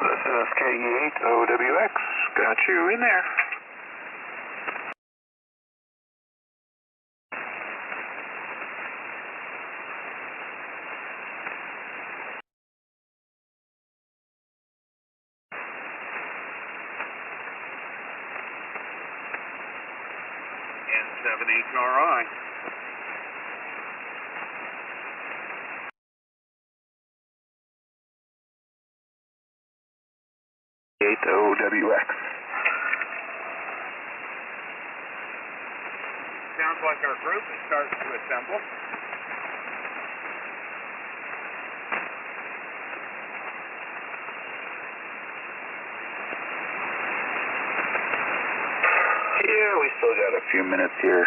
This is KE8OWX. Got you in there.
N7HRI.
OWX.
Sounds like our group is starting to assemble.
Yeah, we still got a few minutes here.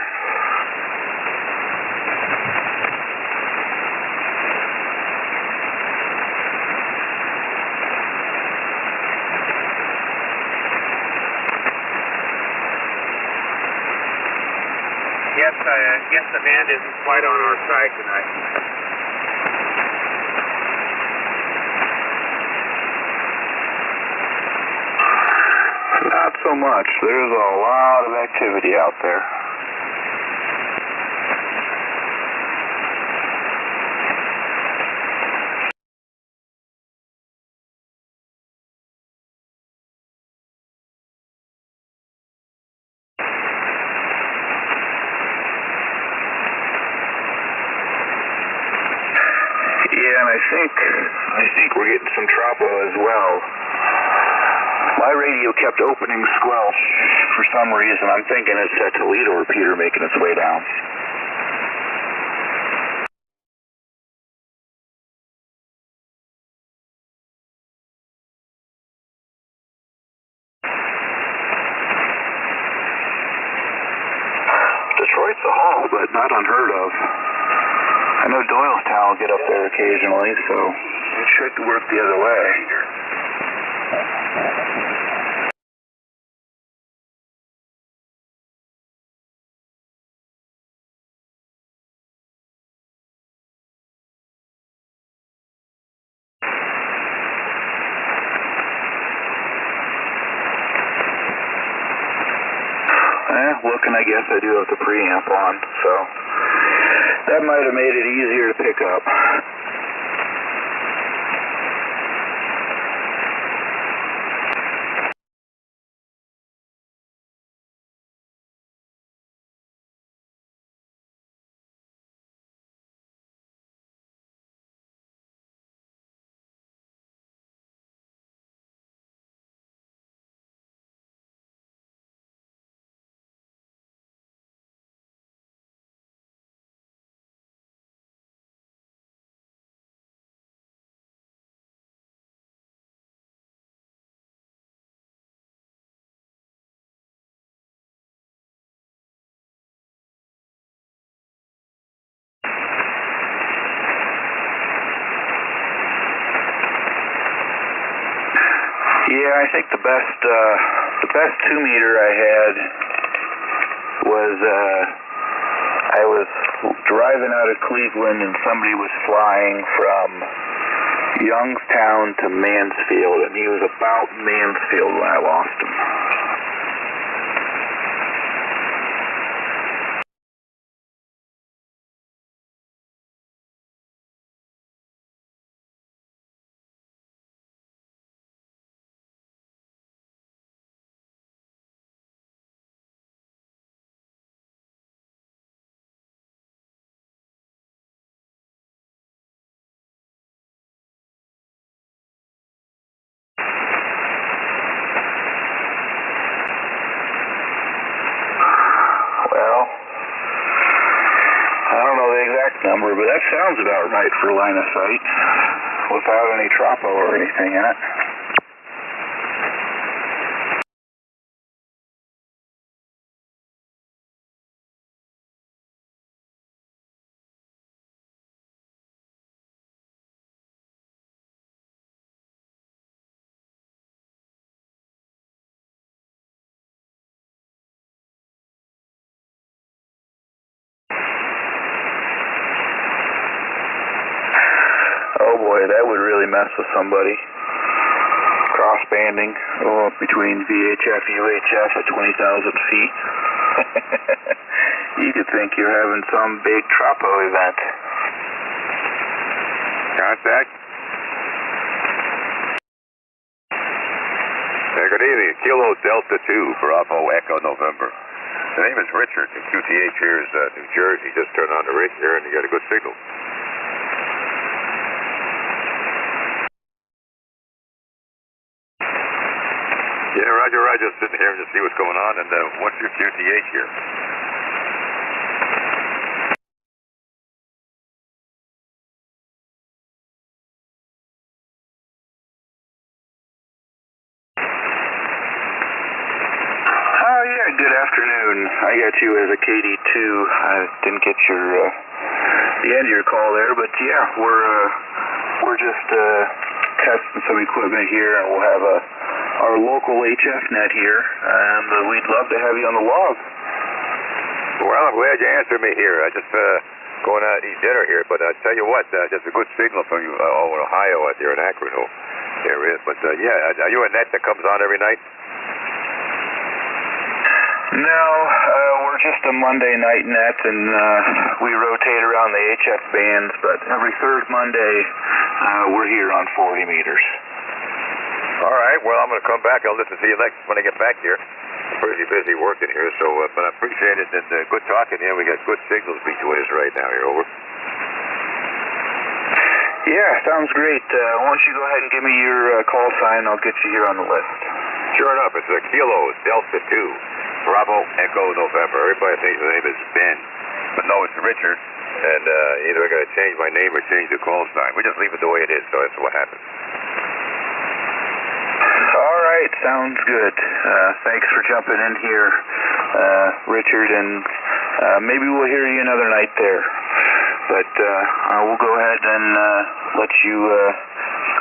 I guess the band isn't quite on our side tonight.
Not so much. There's a lot of activity out there. Yeah, and I think we're getting some tropo as well. My radio kept opening squelch for some reason. I'm thinking it's that Toledo repeater making its way down. Detroit's a haul, but not unheard of. I know Doylestown will get up there occasionally, so it should work the other way. Looking, I guess I do have the preamp on, so that might have made it easier to pick up. Yeah, I think the best 2 meter I had was I was driving out of Cleveland and somebody was flying from Youngstown to Mansfield, and he was about Mansfield when I lost him. Number, but that sounds about right for line of sight without any tropo or anything in it. Oh boy, that would really mess with somebody. Cross-banding between VHF, UHF at 20,000 feet. You could think you're having some big tropo event.
Contact. Good evening. Kilo Delta 2 for Bravo Echo November. The name is Richard. QTH here is New Jersey. Just turned on the radio and you got a good signal. Yeah, roger, roger. Just sitting here to see what's going on, and what's your QTH here?
Oh yeah, good afternoon. I got you as a KD2. I didn't get your the end of your call there, but yeah, we're just testing some equipment here, and we'll have our local HF net here, and we'd love to have you on the log.
Well, I'm glad you answered me here. I just going out to eat dinner here, but I tell you what, just a good signal from you over in Ohio out there in Akron. There is, but yeah, are you a net that comes on every night?
No, we're just a Monday night net, and we rotate around the HF bands, but every third Monday we're here on 40 meters.
All right, well, I'm going to come back. I'll listen to you next when I get back here. I'm pretty busy working here, so but I appreciate it, and good talking here. We got good signals between us right now here, over.
Yeah, sounds great. Why don't you go ahead and give me your call sign, I'll get you here on the list.
Sure enough, it's a Kilo Delta 2, Bravo Echo November. Everybody thinks the name is Ben, but no, it's Richard, and either I got to change my name or change the call sign. We just leave it the way it is, so that's what happens.
All right, sounds good. Thanks for jumping in here, Richard, and maybe we'll hear you another night there. But we'll go ahead and let you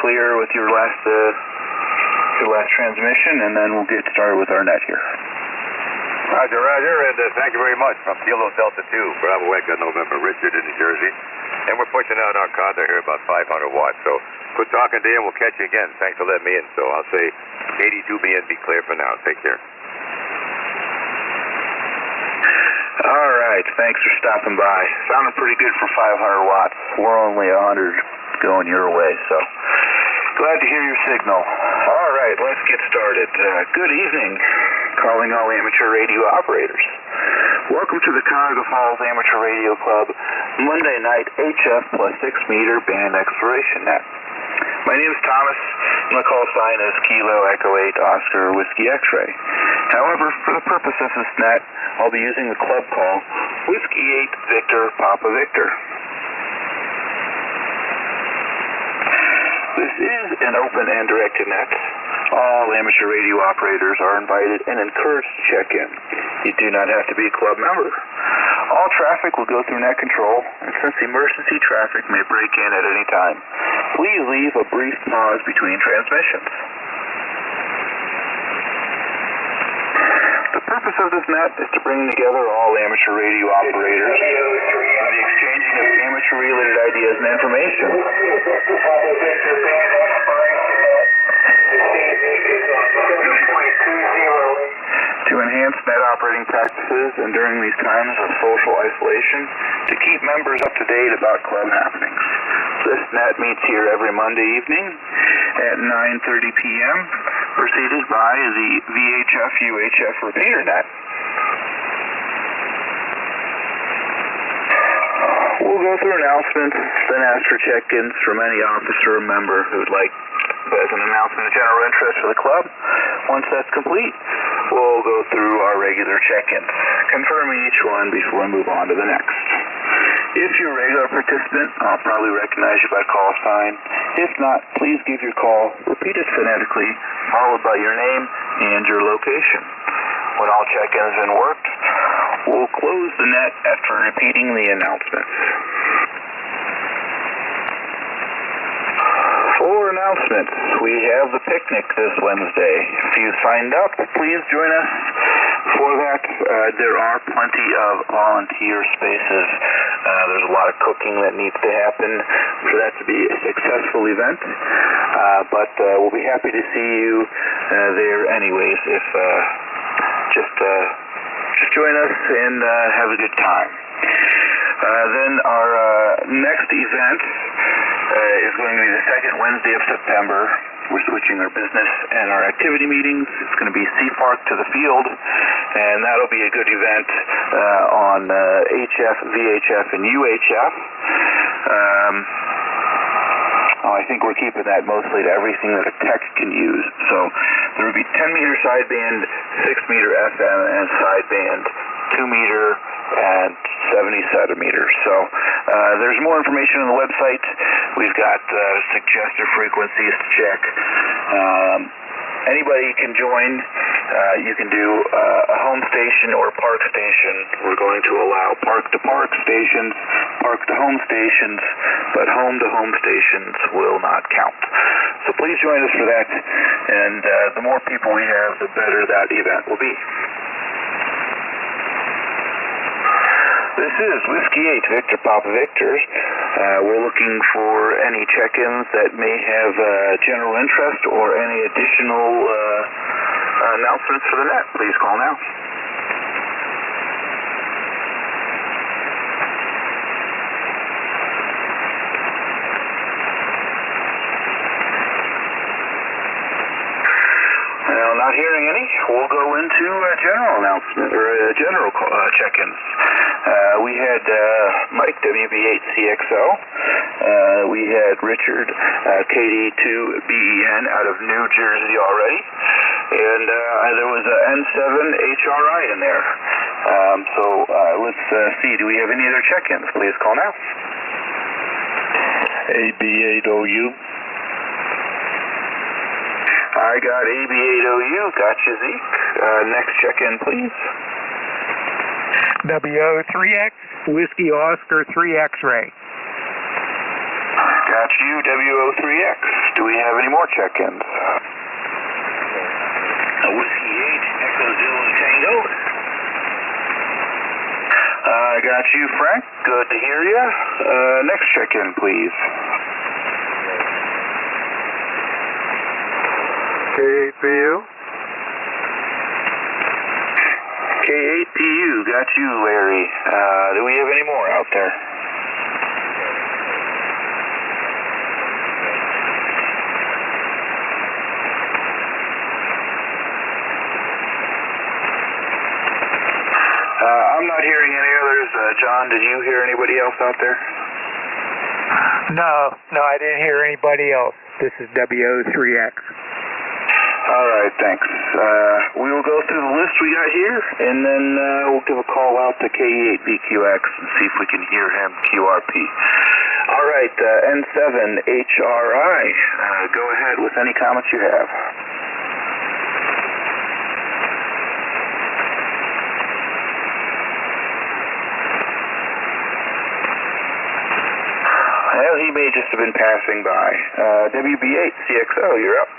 clear with your last transmission, and then we'll get started with our net here.
Roger, Roger, and thank you very much from Kilo Delta 2, Bravo Echo November, Richard in New Jersey. And we're pushing out our condo here about 500 watts, so good talking to you, and we'll catch you again. Thanks for letting me in. So I'll say 82B and be clear for now. Take care.
All right, thanks for stopping by. Sounding pretty good for 500 watts. We're only 100 going your way, so glad to hear your signal. All right, let's get started. Good evening, calling all amateur radio operators. Welcome to the Cuyahoga Falls Amateur Radio Club Monday night HF plus 6 meter band exploration net. My name is Thomas, and the call sign is Kilo Echo 8 Oscar Whiskey X-Ray. However, for the purpose of this net, I'll be using the club call Whiskey 8 Victor Papa Victor. This is an open and directed net. All amateur radio operators are invited and encouraged to check in. You do not have to be a club member. All traffic will go through net control, and since emergency traffic may break in at any time, please leave a brief pause between transmissions. The purpose of this net is to bring together all amateur radio operators for the exchanging of amateur-related ideas and information. To enhance net operating practices and during these times of social isolation, to keep members up to date about club happenings. This net meets here every Monday evening at 9:30 p.m., preceded by the VHF-UHF repeater net. We'll go through announcements, then ask for check-ins from any officer or member who would like as an announcement of general interest for the club. Once that's complete, we'll go through our regular check-ins, confirming each one before we move on to the next. If you're a regular participant, I'll probably recognize you by call sign. If not, please give your call, repeat it phonetically, followed by your name and your location. When all check-ins have been worked, we'll close the net after repeating the announcements. For announcements, we have the picnic this Wednesday. If you signed up, please join us for that. There are plenty of volunteer spaces. There's a lot of cooking that needs to happen for that to be a successful event. But we'll be happy to see you there anyways. If just join us and have a good time. Then our next event is going to be the second Wednesday of September. We're switching our business and our activity meetings. It's going to be Seapark to the Field, and that'll be a good event on HF, VHF, and UHF. I think we're keeping that mostly to everything that a tech can use. So there will be 10-meter sideband, 6-meter FM, and sideband, 2-meter, and 70 centimeters. So there's more information on the website. We've got suggested frequencies to check. Anybody can join. You can do a home station or a park station. We're going to allow park-to-park stations, park-to-home stations, but home-to-home stations will not count. So please join us for that, and the more people we have, the better that event will be. This is Whiskey 8, Victor Papa Victor. We're looking for any check-ins that may have general interest or any additional announcements for the net. Please call now. Well, not hearing any. We'll go into general announcement or general check-ins. We had Mike WB8CXO. We had Richard KD2BEN out of New Jersey already, and there was a N7HRI in there. Let's see. Do we have any other check-ins? Please call now.
AB8OU.
I got AB8OU. Gotcha, Zeke. Next check-in, please.
WO3X, Whiskey Oscar 3 X-Ray.
Got you, WO3X. Do we have any more check-ins? Whiskey 8, Echo Zulu Tango. I got you, Frank. Good to hear you. Next check-in, please.
K8PU.
K8PU, got you, Larry. Do we have any more out there? I'm not hearing any others. John, did you hear anybody else out there?
No, I didn't hear anybody else. This is WO3X.
All right, thanks. We will go through the list we got here, and then we'll give a call out to K8BQX and see if we can hear him QRP. All right, N7HRI, go ahead with any comments you have. Well, he may just have been passing by. WB8CXO, you're up.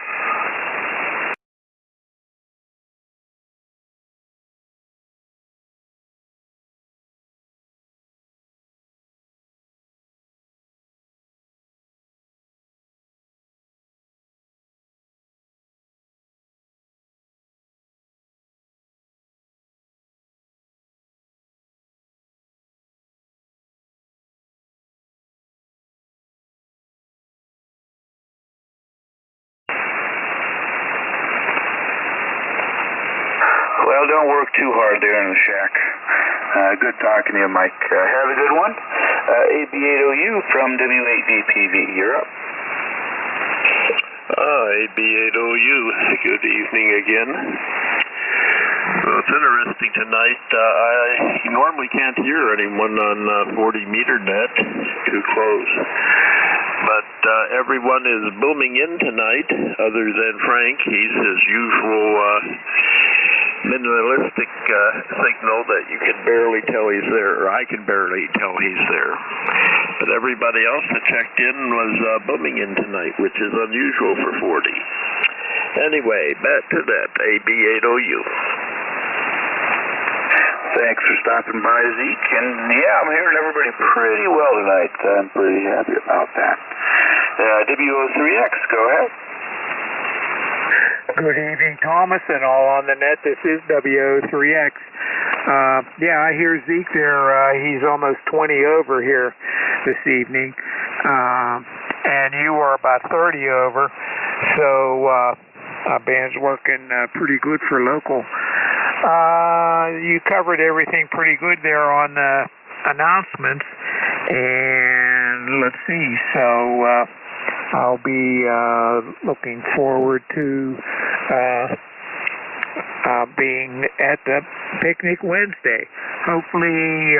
Well, don't work too hard there in the shack. Good talking to you, Mike. Have a good one. AB8OU from W8VPV. You're up.
AB8OU. Good evening again. Well, it's interesting tonight. I normally can't hear anyone on 40 meter net. Too close. But everyone is booming in tonight, other than Frank. He's his usual minimalistic signal that you can barely tell he's there, or I can barely tell he's there. But everybody else that checked in was booming in tonight, which is unusual for 40. Anyway, back to that, AB8OU.
Thanks for stopping by, Zeke. And yeah, I'm hearing everybody pretty well tonight. I'm pretty happy about that. WO3X, go ahead.
Good evening, Thomas, and all on the net. This is WO3X. Yeah, I hear Zeke there. He's almost 20 over here this evening. And you are about 30 over. So band's working pretty good for local. You covered everything pretty good there on the announcements. And let's see. So I'll be looking forward to being at the picnic Wednesday. Hopefully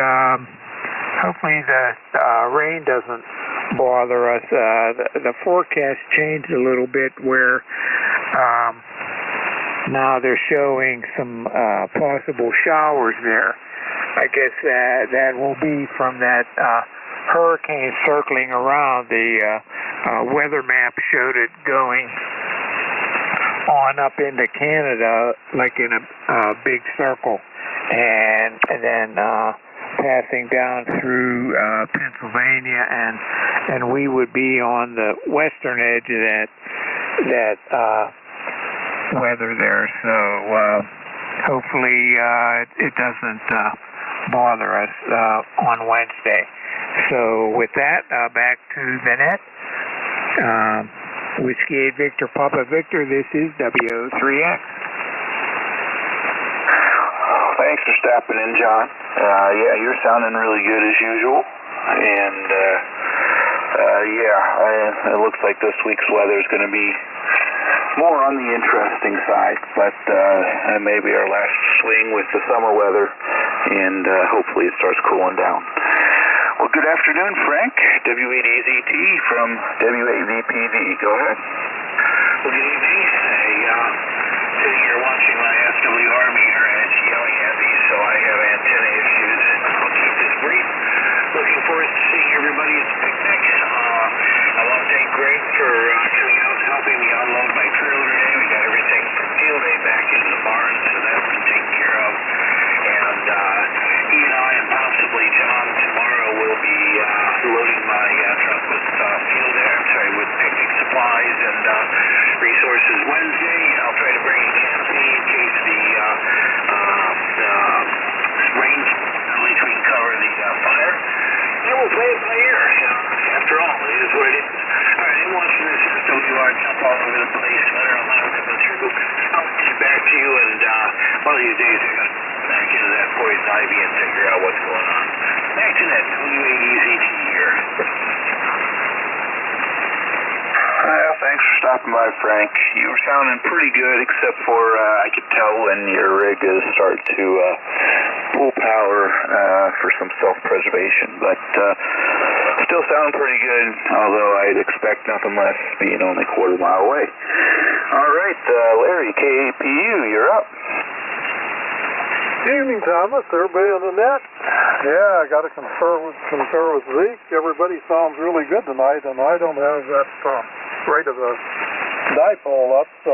the rain doesn't bother us. The forecast changed a little bit where now they're showing some possible showers there. I guess that will be from that hurricane circling around. The weather map showed it going on up into Canada like in a big circle, and then passing down through Pennsylvania, and we would be on the western edge of that weather there. So hopefully it doesn't bother us on Wednesday. So with that, back to the net. Whiskey 8 Victor Papa Victor, this is WO3X.
Thanks for stopping in, John. Yeah, you're sounding really good as usual. And it looks like this week's weather is going to be more on the interesting side, but maybe our last swing with the summer weather, and hopefully it starts cooling down. Well, good afternoon, Frank. W8EZT from W8VPV. Go ahead.
Well, good evening. Sitting here watching my SWR meter, and it's yelling at me, so I have antenna issues. I'll keep this brief. Looking forward to seeing everybody at the picnic. I want to thank Greg for coming out and helping me unload my trailer today. We got everything from field day back into the barn, so that's been taken care of. And he and I, and possibly John, tomorrow will be loading my truck with with picnic supplies and resources Wednesday. I'll try to bring a canopy in case the rain we can cover the fire. And we'll play it by ear. After all, it is what it is. All right, anyone watching this SWR jump all over the place, whether I'm not coming through, I'll get back to you, and one of these days I'm going to back into that poison ivy and figure out what's going on. Back to that W8EZT here.
Thanks for stopping by, Frank. You were sounding pretty good, except for I could tell when your rig is starting to pull power for some self-preservation, but still sounding pretty good, although I'd expect nothing less being only a quarter mile away. All right, Larry, KAPU, you're up.
Good evening, Thomas. Everybody on the net? Yeah, I got to confer with Zeke. Everybody sounds really good tonight, and I don't have that rate of a dipole up, so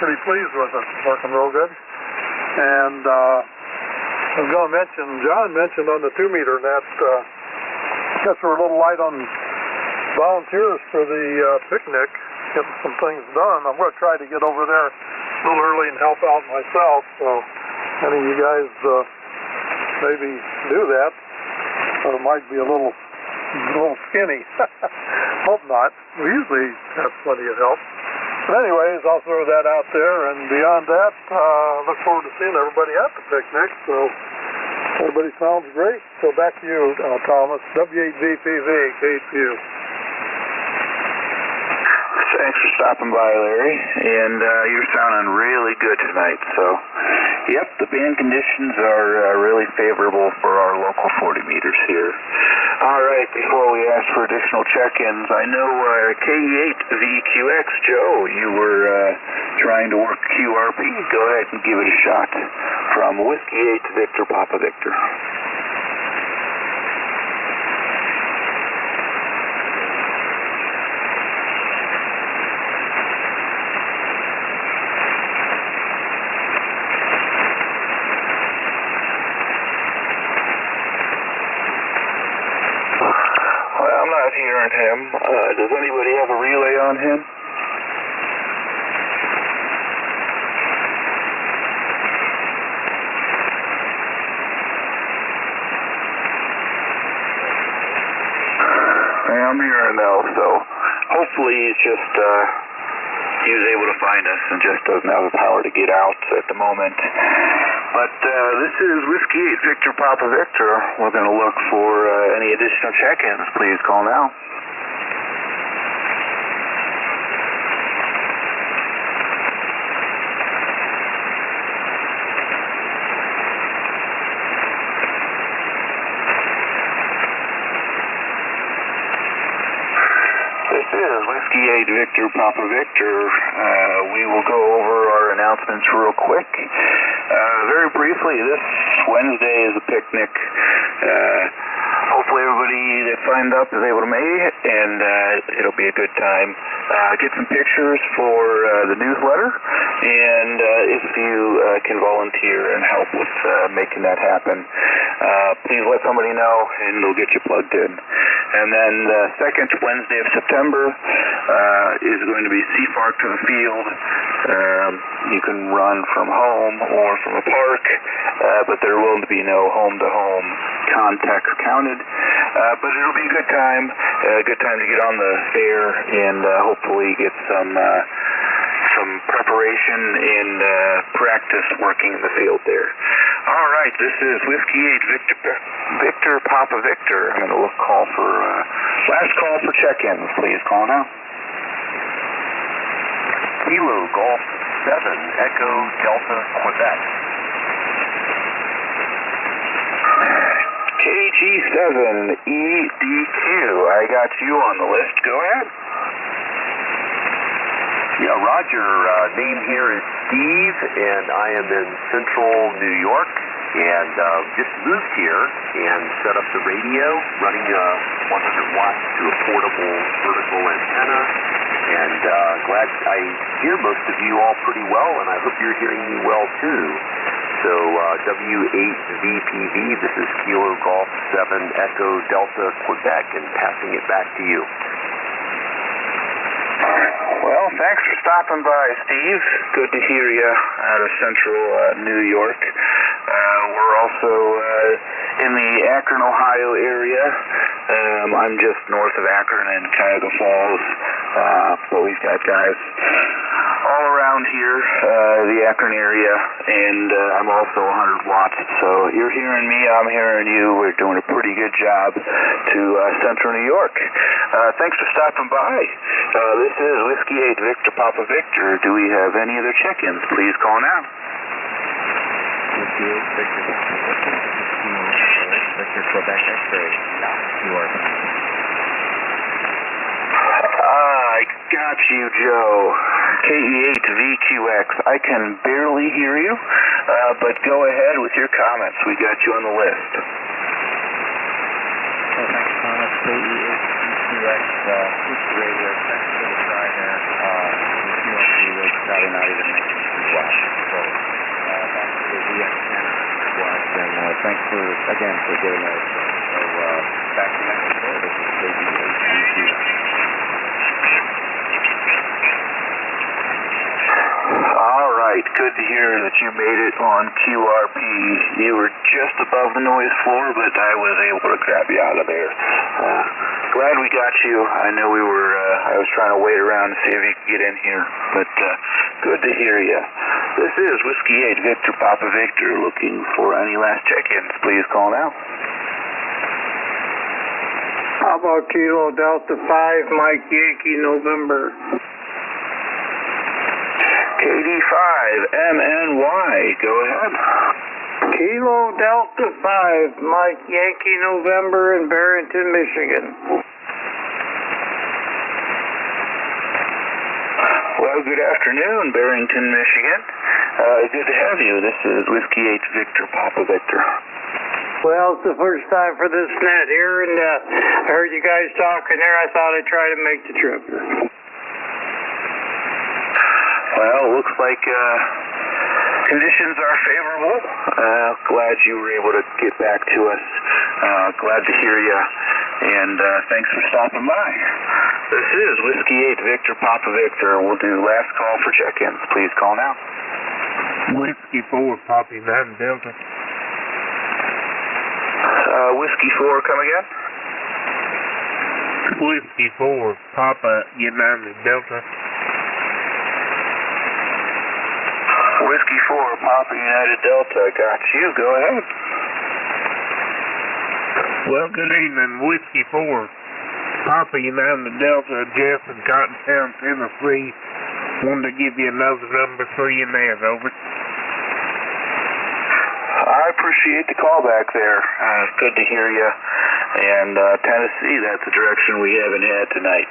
pretty pleased with it. It's working real good. And I was going to mention, John mentioned on the 2-meter net, guess we're a little light on volunteers for the picnic, getting some things done. I'm going to try to get over there a little early and help out myself, so any of you guys maybe do that, or it might be a little skinny. Hope not. We usually have plenty of help. But anyways, I'll throw that out there, and beyond that, look forward to seeing everybody at the picnic. So everybody sounds great. So back to you, Thomas. W8VPV, KPU.
Thanks for stopping by, Larry, and you're sounding really good tonight. So, yep, the band conditions are really favorable for our local 40 meters here. All right, before we ask for additional check-ins, I know K8VQX, Joe, you were trying to work QRP. Go ahead and give it a shot. From Whiskey 8 Victor Papa Victor. Hearing him. Does anybody have a relay on him? I'm hearing though, so hopefully it's just he was able to find us and just doesn't have the power to get out at the moment. But this is Whiskey 8 Victor Papa Victor. We're going to look for any additional check-ins. Please call now. This is Whiskey 8 Victor Papa Victor. We will go over our announcements real quick. Very briefly, this Wednesday is a picnic. hopefully everybody that signed up is able to make it, and it'll be a good time. Get some pictures for the newsletter, and if you can volunteer and help with making that happen, please let somebody know, and they'll get you plugged in. And then the second Wednesday of September is going to be CFARC to the field. You can run from home or from a park, but there will be no home-to-home contacts counted. But it'll be a good time to get on the air and hopefully get some preparation and practice working in the field there. All right, this is Whiskey 8 Victor Papa Victor. I'm going to call for last call for check-ins. Please call now.
Kilo Golf 7 Echo Delta Quebec.
KG7EDQ. I got you on the list. Go ahead.
Yeah, Roger. Name here is Steve, and I am in central New York, and just moved here and set up the radio, running 100 watts to a portable vertical antenna, and glad I hear most of you all pretty well, and I hope you're hearing me well too. So W8VPV, this is Kilo Golf 7 Echo Delta Quebec, and passing it back to you.
Well, thanks for stopping by, Steve. Good to hear you out of central New York. We're also in the Akron, Ohio area. I'm just north of Akron in Cuyahoga Falls, but we've got guys all around here, the Akron area, and I'm also 100 watts. So you're hearing me, I'm hearing you. We're doing a pretty good job to central New York. Thanks for stopping by. This is Whiskey 8 Victor Papa Victor. Do we have any other check-ins? Please call now.
Whiskey 8 Victor Papa Victor. Victor Quebec X-ray.
I got you, Joe. KE8VQX. I can barely hear you, but go ahead with your comments. We got you on the list.
Thanks, Thomas. KE8VQX. Switch radio. Thanks for the try there. The QRP was probably not even making 2 watts. So thanks for the antenna 100 watts, and thanks for giving us. So back to next show. This is KE8VQX.
All right, good to hear that you made it on QRP. You were just above the noise floor, but I was able to grab you out of there. Glad we got you. I know we were, I was trying to wait around to see if you could get in here, but good to hear you. This is Whiskey 8 Victor Papa Victor looking for any last check-ins. Please call now.
How about Kilo Delta 5 Mike Yankee November?
KD5MNY, go ahead.
Kilo Delta 5 Mike Yankee November in Barrington, Michigan.
Well, good afternoon, Barrington, Michigan. Good to have you. This is Whiskey 8 Victor Papa Victor.
Well, it's the first time for this net here, and I heard you guys talking there. I thought I'd try to make the trip.
Well, looks like conditions are favorable. Glad you were able to get back to us. Glad to hear you, and thanks for stopping by. This is Whiskey 8 Victor Papa Victor. We'll do last call for check-ins. Please call now.
Whiskey 4 Papa United Delta.
Whiskey 4, come again?
Whiskey 4 Papa United Delta.
Whiskey 4 Papa United Delta. Got you. Go ahead.
Well, good evening. Whiskey 4 Papa United Delta. Jeff in Cottontown, Tennessee. Wanted to give you another number for your net. Over.
I appreciate the call back there. Good to hear you. And Tennessee, that's a direction we haven't had tonight.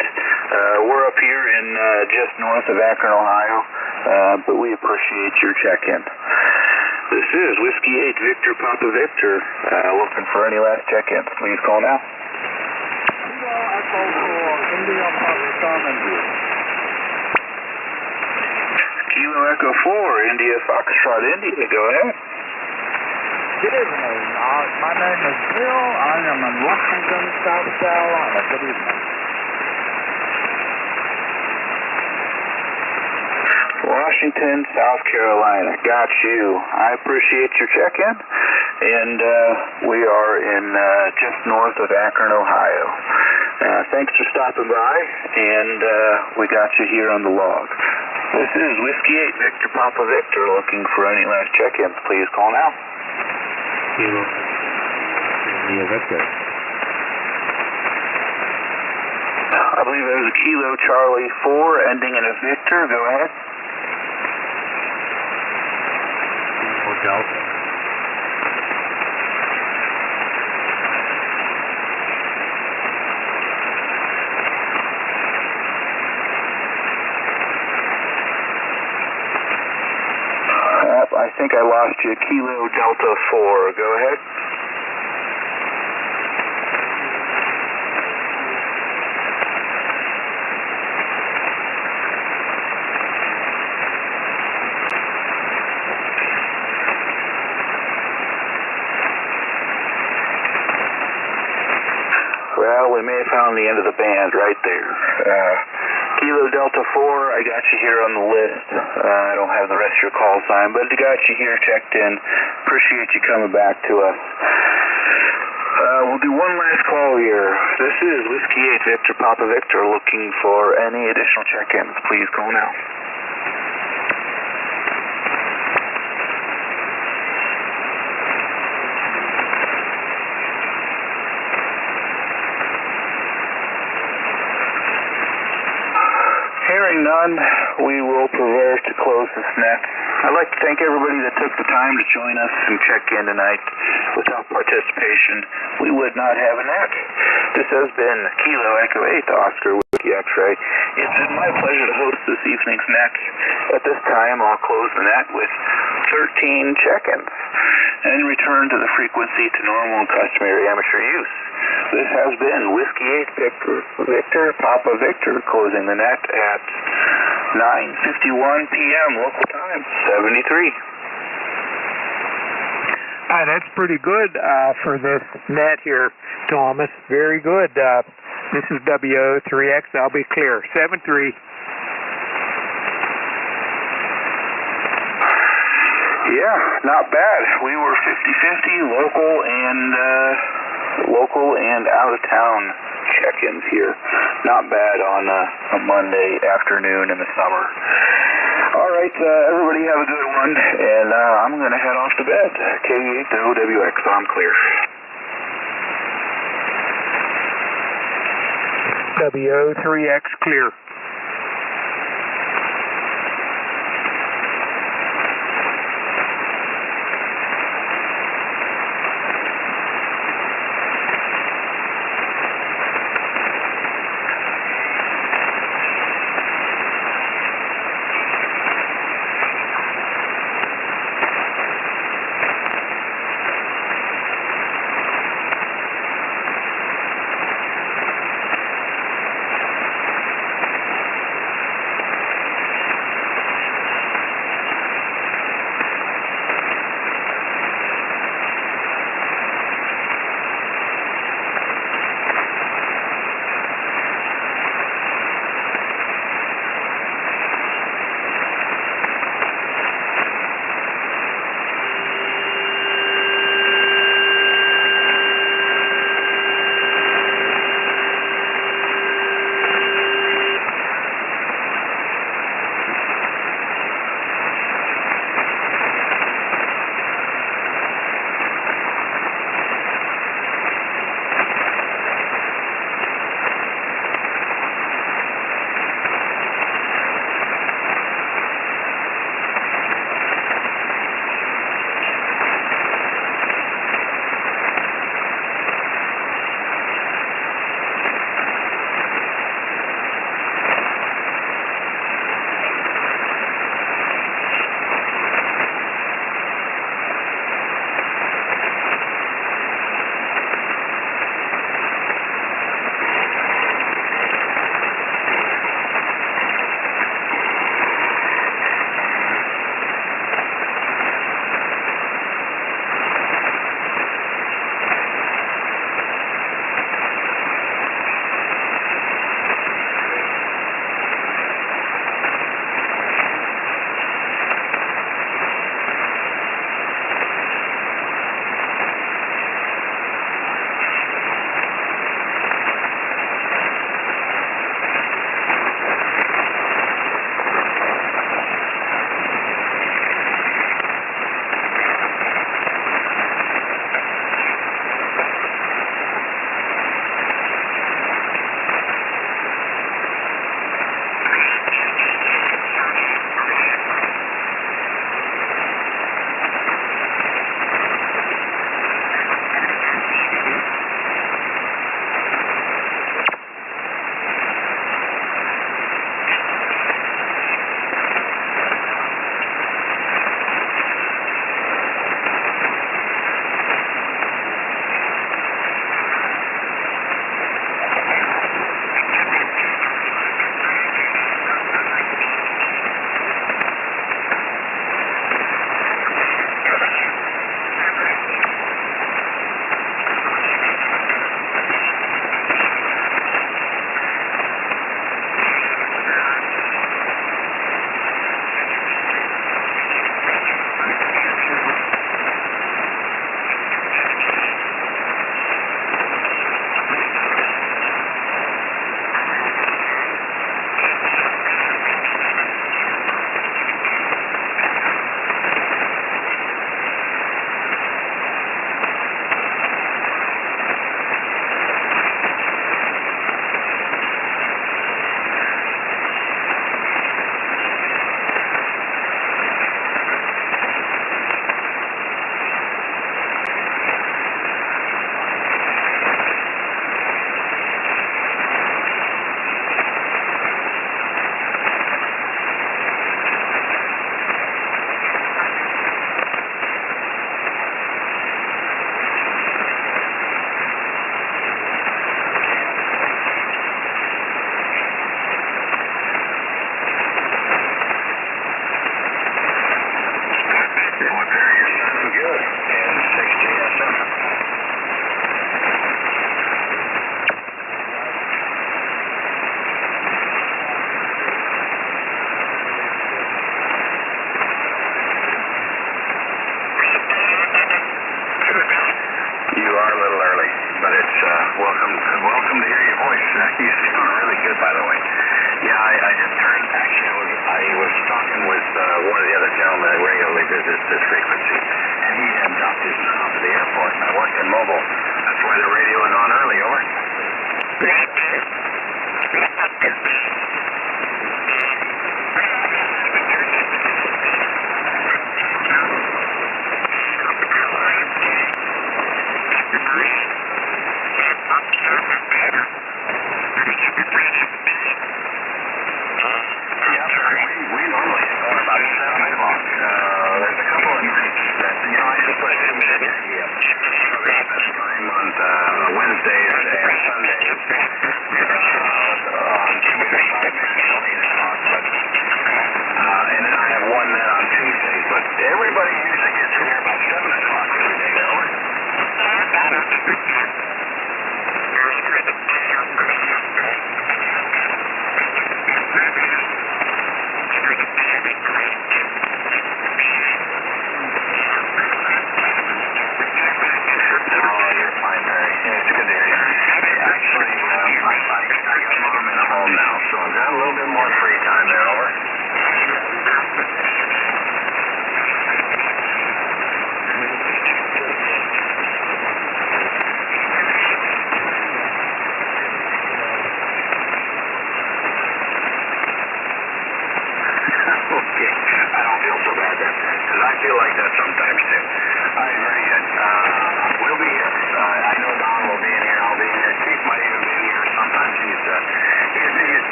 We're up here in just north of Akron, Ohio, but we appreciate your check-in. This is Whiskey 8 Victor Papa Victor. Looking for any last check-ins. Please call now. Kilo Echo 4, India Foxtrot India. Go ahead.
Good evening. My name is Bill. I am in Washington, South Carolina. Good evening.
Washington, South Carolina. Got you. I appreciate your check-in. And we are in just north of Akron, Ohio. Thanks for stopping by. And we got you here on the log. This is Whiskey 8 Victor Papa Victor. Looking for any last check-ins. Please call now.
Victor.
I believe that was a Kilo Charlie 4 ending in a Victor. Go ahead.
Delta.
I think I lost you. Kilo Delta 4. Go ahead. Well, we may have found the end of the band right there. Kilo Delta 4, I got you here on the list. I don't have the rest of your call sign, but I got you here checked in. Appreciate you coming back to us. We'll do one last call here. This is Whiskey 8 Victor Papa Victor looking for any additional check-ins. Please call now. Hearing none, we will prefer to close this net. I'd like to thank everybody that took the time to join us and check in tonight. Without participation, we would not have a net. This has been Kilo Echo 8 Oscar Whiskey X-Ray. It's been my pleasure to host this evening's net. At this time, I'll close the net with 13 check-ins and return to the frequency to normal and customary amateur use. This has been Whiskey 8 Victor Papa Victor closing the net at 9:51 p.m. local time, 73.
That's pretty good for this net here, Thomas. Very good. This is WO3X. I'll be clear. 73.
Yeah, not bad. We were 50-50 local and out of town check-ins here. Not bad on a Monday afternoon in the summer. All right, everybody have a good one, and I'm going to head off to bed. K8 to OWX, I'm clear.
WO3X clear.
visits this frequency. And he had dropped his son off at the airport, and I worked in mobile. That's why the radio was on early, over.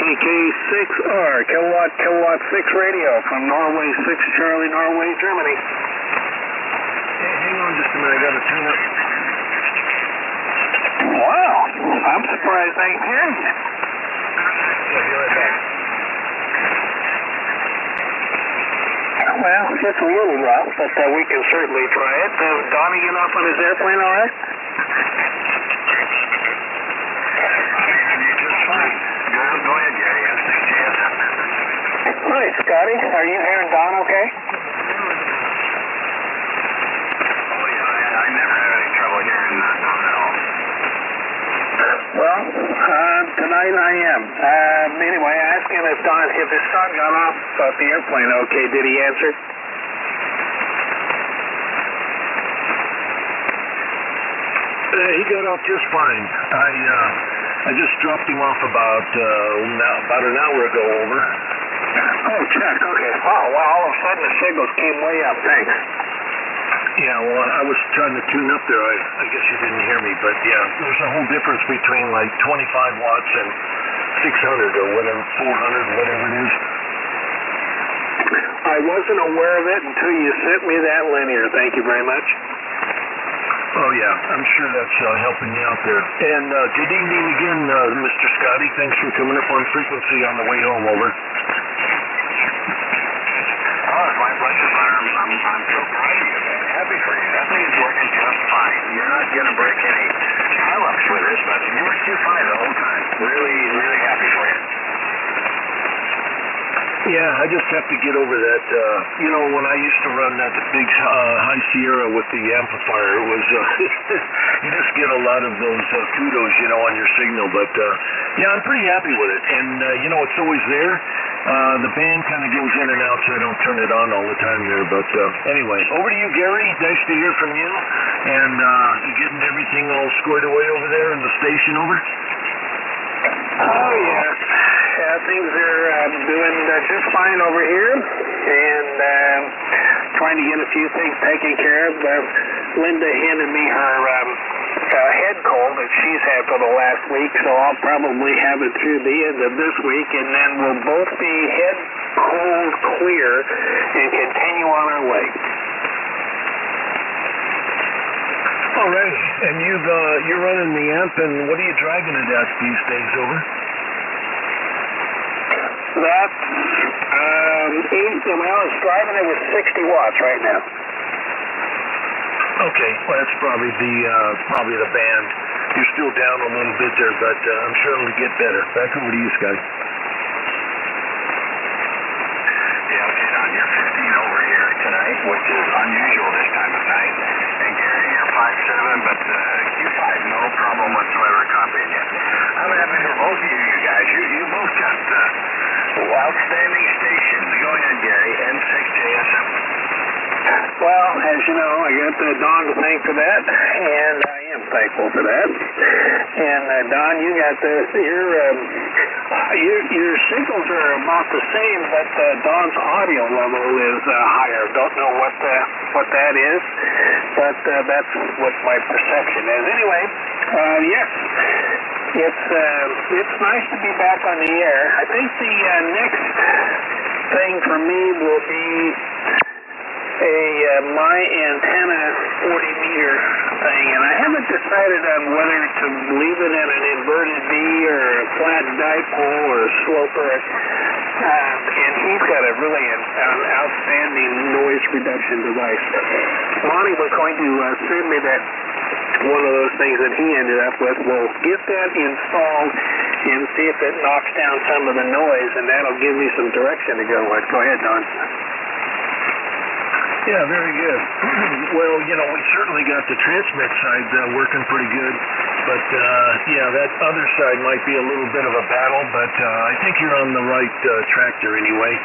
KK6R, kilowatt 6 radio from Norway 6 Charlie, Norway, Germany.
Hey, hang on just a minute, I gotta turn up.
Wow, I'm surprised I ain't hearing you.
Yeah, be right back.
Well, it's a little rough, but we can certainly try it. Donnie get off on his airplane all right?
Go ahead, Gary.
Hi, Scotty. Are you hearing Don okay?
Oh, yeah. I never had any trouble hearing Don at all.
Well, tonight I am. Anyway, I asked him if his son got off the airplane okay. Did he answer?
He got off just fine. I just dropped him off about an hour ago, over.
Oh, check, okay. Oh, well, all of a sudden the signals came way up, thanks.
Yeah, well, I was trying to tune up there. I guess you didn't hear me, but yeah, there's a whole difference between like 25 watts and 600 or whatever, 400, whatever it is.
I wasn't aware of it until you sent me that linear. Thank you very much.
Oh, yeah, I'm sure that's helping you out there. And good evening again, Mr. Scotty. Thanks for coming up on frequency on the way home, over.
Oh, it's my pleasure, Hunter. I'm so proud of you, man. Happy for you. That thing is working just fine. You're not going to break any pileups with this, but you were too fine the whole time. Really, really happy for you.
Yeah, I just have to get over that. When I used to run that big High Sierra with the amplifier, it was, you just get a lot of those kudos, on your signal. But, yeah, I'm pretty happy with it. And, it's always there. The band kind of goes in and out, so I don't turn it on all the time there. But, anyway, over to you, Gary. Nice to hear from you. And you getting everything all squared away over there in the station, over?
Oh, yes. Things are doing just fine over here, and trying trying to get a few things taken care of. Linda handed me her head cold that she's had for the last week, so I'll probably have it through the end of this week, and then we'll both be head cold clear and continue on our way.
All right, and you're running the amp, and what are you driving it at these days, over?
That's it's driving it with 60 watts right now.
Okay, well that's probably the band. You're still down a little bit there, but I'm sure it'll get better. Back over to you, Scotty.
Yeah, okay, Don, you're 15 over here tonight, which is unusual this time of night. And Gary, you're 5'7", but Q5, no problem whatsoever copying you. I'm happy for both of you guys. You both got outstanding stations. Go ahead, Gary, N6JSM.
Well, as you know, I got Don to thank for that, and I am thankful for that. And Don, you got your signals are about the same, but Don's audio level is higher. Don't know what that is, but that's what my perception is. Anyway, yes, it's nice to be back on the air. I think the next thing for me will be my antenna 40-meter thing, and I haven't decided on whether to leave it at an inverted V or a flat dipole or a sloper. And he's got a really outstanding noise reduction device. Monty was going to send me that one of those things that he ended up with. We'll get that installed and see if it knocks down some of the noise, and that'll give me some direction to go with. Go ahead, Don.
Yeah, very good. Well, we certainly got the transmit side working pretty good, but that other side might be a little bit of a battle, but I think you're on the right track there anyway.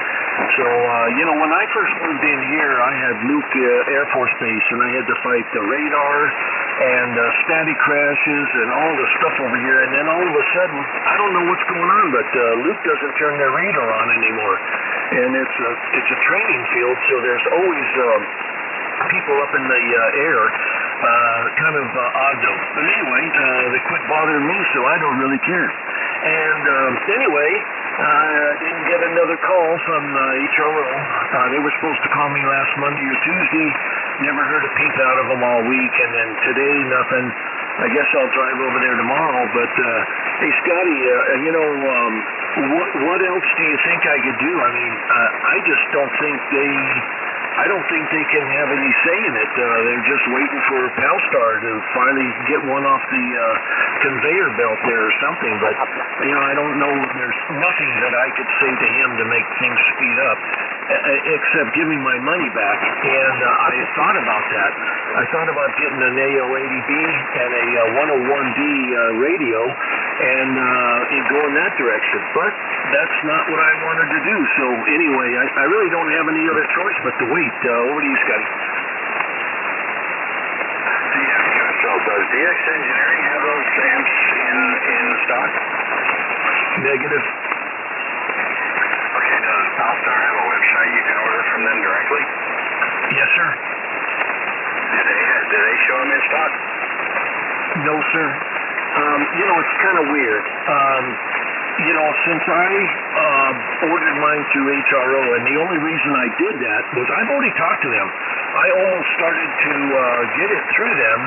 So, when I first moved in here, I had Luke Air Force Base, and I had to fight the radar and static crashes and all the stuff over here, and then all of a sudden, I don't know what's going on, but Luke doesn't turn their radar on anymore. And it's a training field, so there's always people up in the air, kind of odd though. But anyway, they quit bothering me, so I don't really care. And anyway, I didn't get another call from HRO. They were supposed to call me last Monday or Tuesday. Never heard a peep out of them all week, and then today nothing. I guess I'll drive over there tomorrow. But hey, Scotty, what else do you think I could do? I mean, I just don't think they can have any say in it. They're just waiting for Palstar to finally get one off the conveyor belt there or something. But I don't know. There's nothing that I could say to him to make things speed up, except give me my money back. And I thought about that. I thought about getting an AO80B and a 101D radio and go in that direction. But that's not what I wanted to do. So anyway, I really don't have any other choice but to wait. Over to you, Scotty.
So does DX Engineering have those amps in stock?
Negative.
Okay, does Palstar have a website you can order from them directly?
Yes, sir.
Do they show them in stock?
No, sir. It's kind of weird. Since I ordered mine through HRO, and the only reason I did that was I've already talked to them. I almost started to get it through them,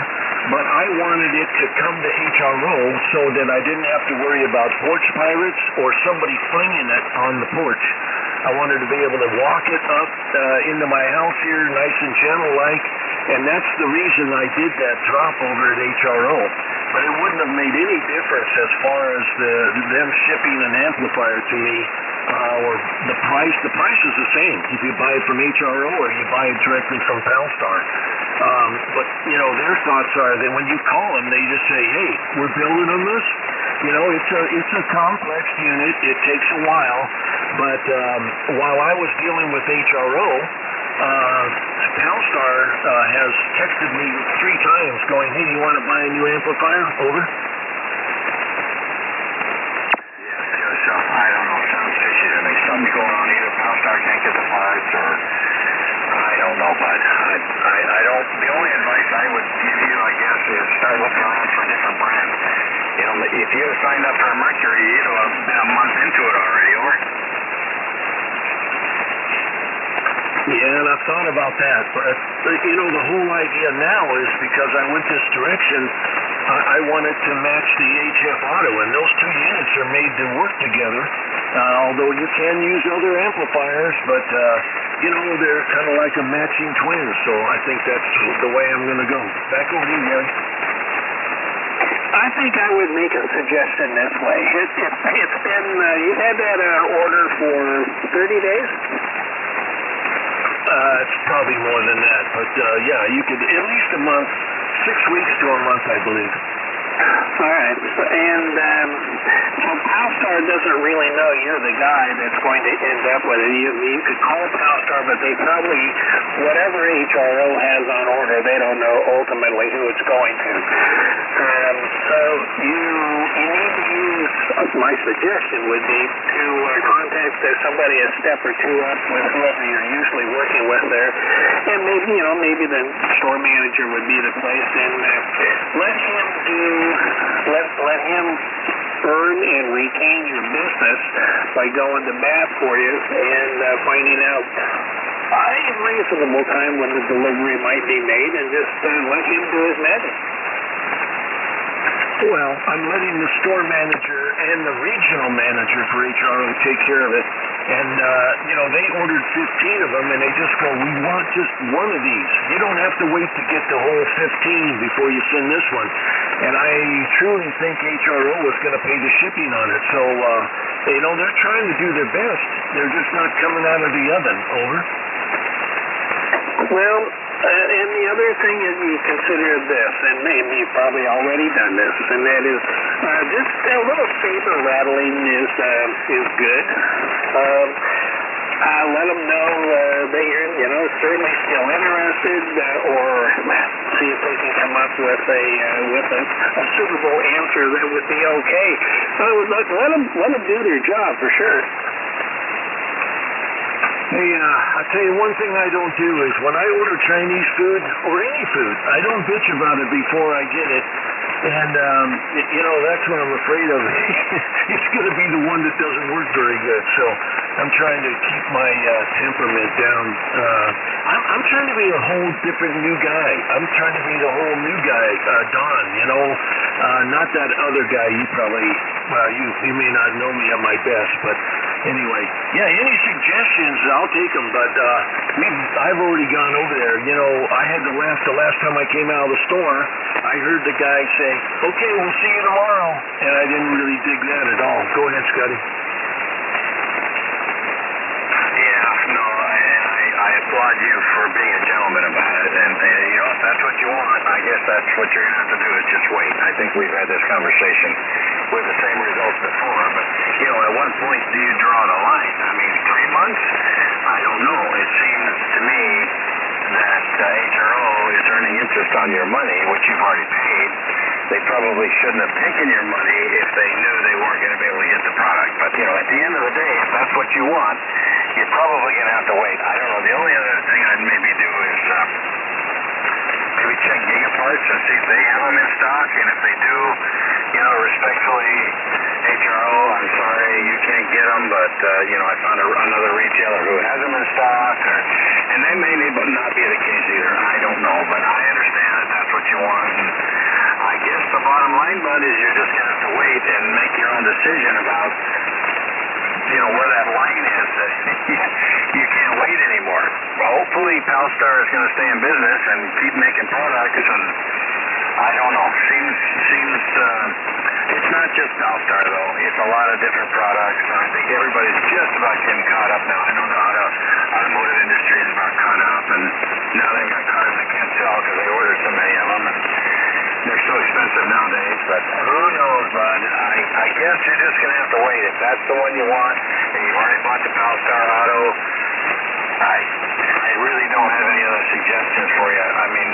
but I wanted it to come to HRO so that I didn't have to worry about porch pirates or somebody flinging it on the porch. I wanted to be able to walk it up into my house here nice and gentle-like, and that's the reason I did that drop over at HRO. But it wouldn't have made any difference as far as them shipping an amplifier to me or the price. The price is the same if you buy it from HRO or you buy it directly from Palstar. But their thoughts are that when you call them, they just say, "Hey, we're building on this." It's a complex unit. It takes a while. But while I was dealing with HRO, Palstar has texted me 3 times going, "Hey, you want to buy a new amplifier?" Over.
So I don't know. Sounds fishy to me. Something's going on. Either Palstar can't get the parts, or I don't know. know, bud. I don't. The only advice I would give you, I guess, is start looking around for different brands. You know, if you have signed up for Mercury, it'll have been a month into it already, over.
Yeah, and I've thought about that, but you know, the whole idea now is because I went this direction, I wanted to match the HF Auto, and those two units are made to work together. Although you can use other amplifiers, but you know, they're kind of like a matching twin. So I think that's the way I'm going to go. Back over to you, Gary.
I think I would make a suggestion this way. It's been you've had that order for 30 days.
It's probably more than that, but yeah, you could at least a month, 6 weeks to a month, I believe.
All right, and so Powstar doesn't really know you're the guy that's going to end up with it. You could call Powstar, but they probably, whatever HRO has on order, they don't know ultimately who it's going to. So you need to use, my suggestion would be to contact somebody a step or two up with whoever you're usually working with there, and maybe the store manager would be the place, and let him earn and retain your business by going to bat for you and finding out a reasonable time when the delivery might be made, and just let him do his magic.
Well, I'm letting the store manager and the regional manager for HRO take care of it. And, you know, they ordered 15 of them, and they just go, we want just one of these. You don't have to wait to get the whole 15 before you send this one. And I truly think HRO was going to pay the shipping on it. So, you know, they're trying to do their best. They're just not coming out of the oven. Over.
Well, and the other thing is you consider this, and maybe you've probably already done this, and that is just a little saber rattling is good. Let them know that you're, you know, certainly still interested, or see if they can come up with a suitable answer that would be okay. Let them do their job for sure.
Hey, I'll tell you one thing I don't do is when I order Chinese food or any food, I don't bitch about it before I get it. And, you know, that's what I'm afraid of. It's going to be the one that doesn't work very good. So I'm trying to keep my temperament down. I'm trying to be a whole different new guy. I'm trying to be the whole new guy, Don, you know, not that other guy you probably, you may not know me at my best, but anyway, yeah, any suggestions, I'll take them, but I've already gone over there. You know, I had to laugh the last time I came out of the store. I heard the guy say, okay, we'll see you tomorrow, and I didn't really dig that at all. Go ahead, Scotty.
Yeah, no, I applaud you for being a gentleman about it, and you know, if that's what you want, I guess that's what you're going to have to do is just wait. I think we've had this conversation with the same results before, but, you know, at what point do you draw the line? I mean, 3 months? I don't know. It seems to me that HRO is earning interest on your money, which you've already paid. They probably shouldn't have taken your money if they knew they weren't going to be able to get the product. But, you know, at the end of the day, if that's what you want, you're probably going to have to wait. I don't know. The only other thing I'd maybe do is maybe check Gigaparts and see if they have them in stock. And if they do, you know, respectfully, HRO, I'm sorry you can't get them, but, you know, I found another retailer who has them in stock. And they may not be the case either. I don't know. But I understand that that's what you want. And I guess the bottom line, bud, is you're just going to have to wait and make your own decision about, you know, where that line is that you can't wait anymore. Well, hopefully Powstar is going to stay in business and keep making products, and I don't know. Seems it's not just Powstar though. It's a lot of different products, and I think everybody's just about getting caught up now. I know the automotive industry is about caught up, and now they've got cars they can't sell because they ordered so many of them, and they're so expensive nowadays. But who knows, bud? I guess you're just going to have to wait. If that's the one you want, and you've already bought the Powstar Auto, I really don't have any other suggestions for you. I mean,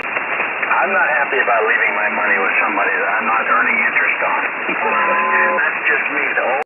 I'm not happy about leaving my money with somebody that I'm not earning interest on. That's just me, though.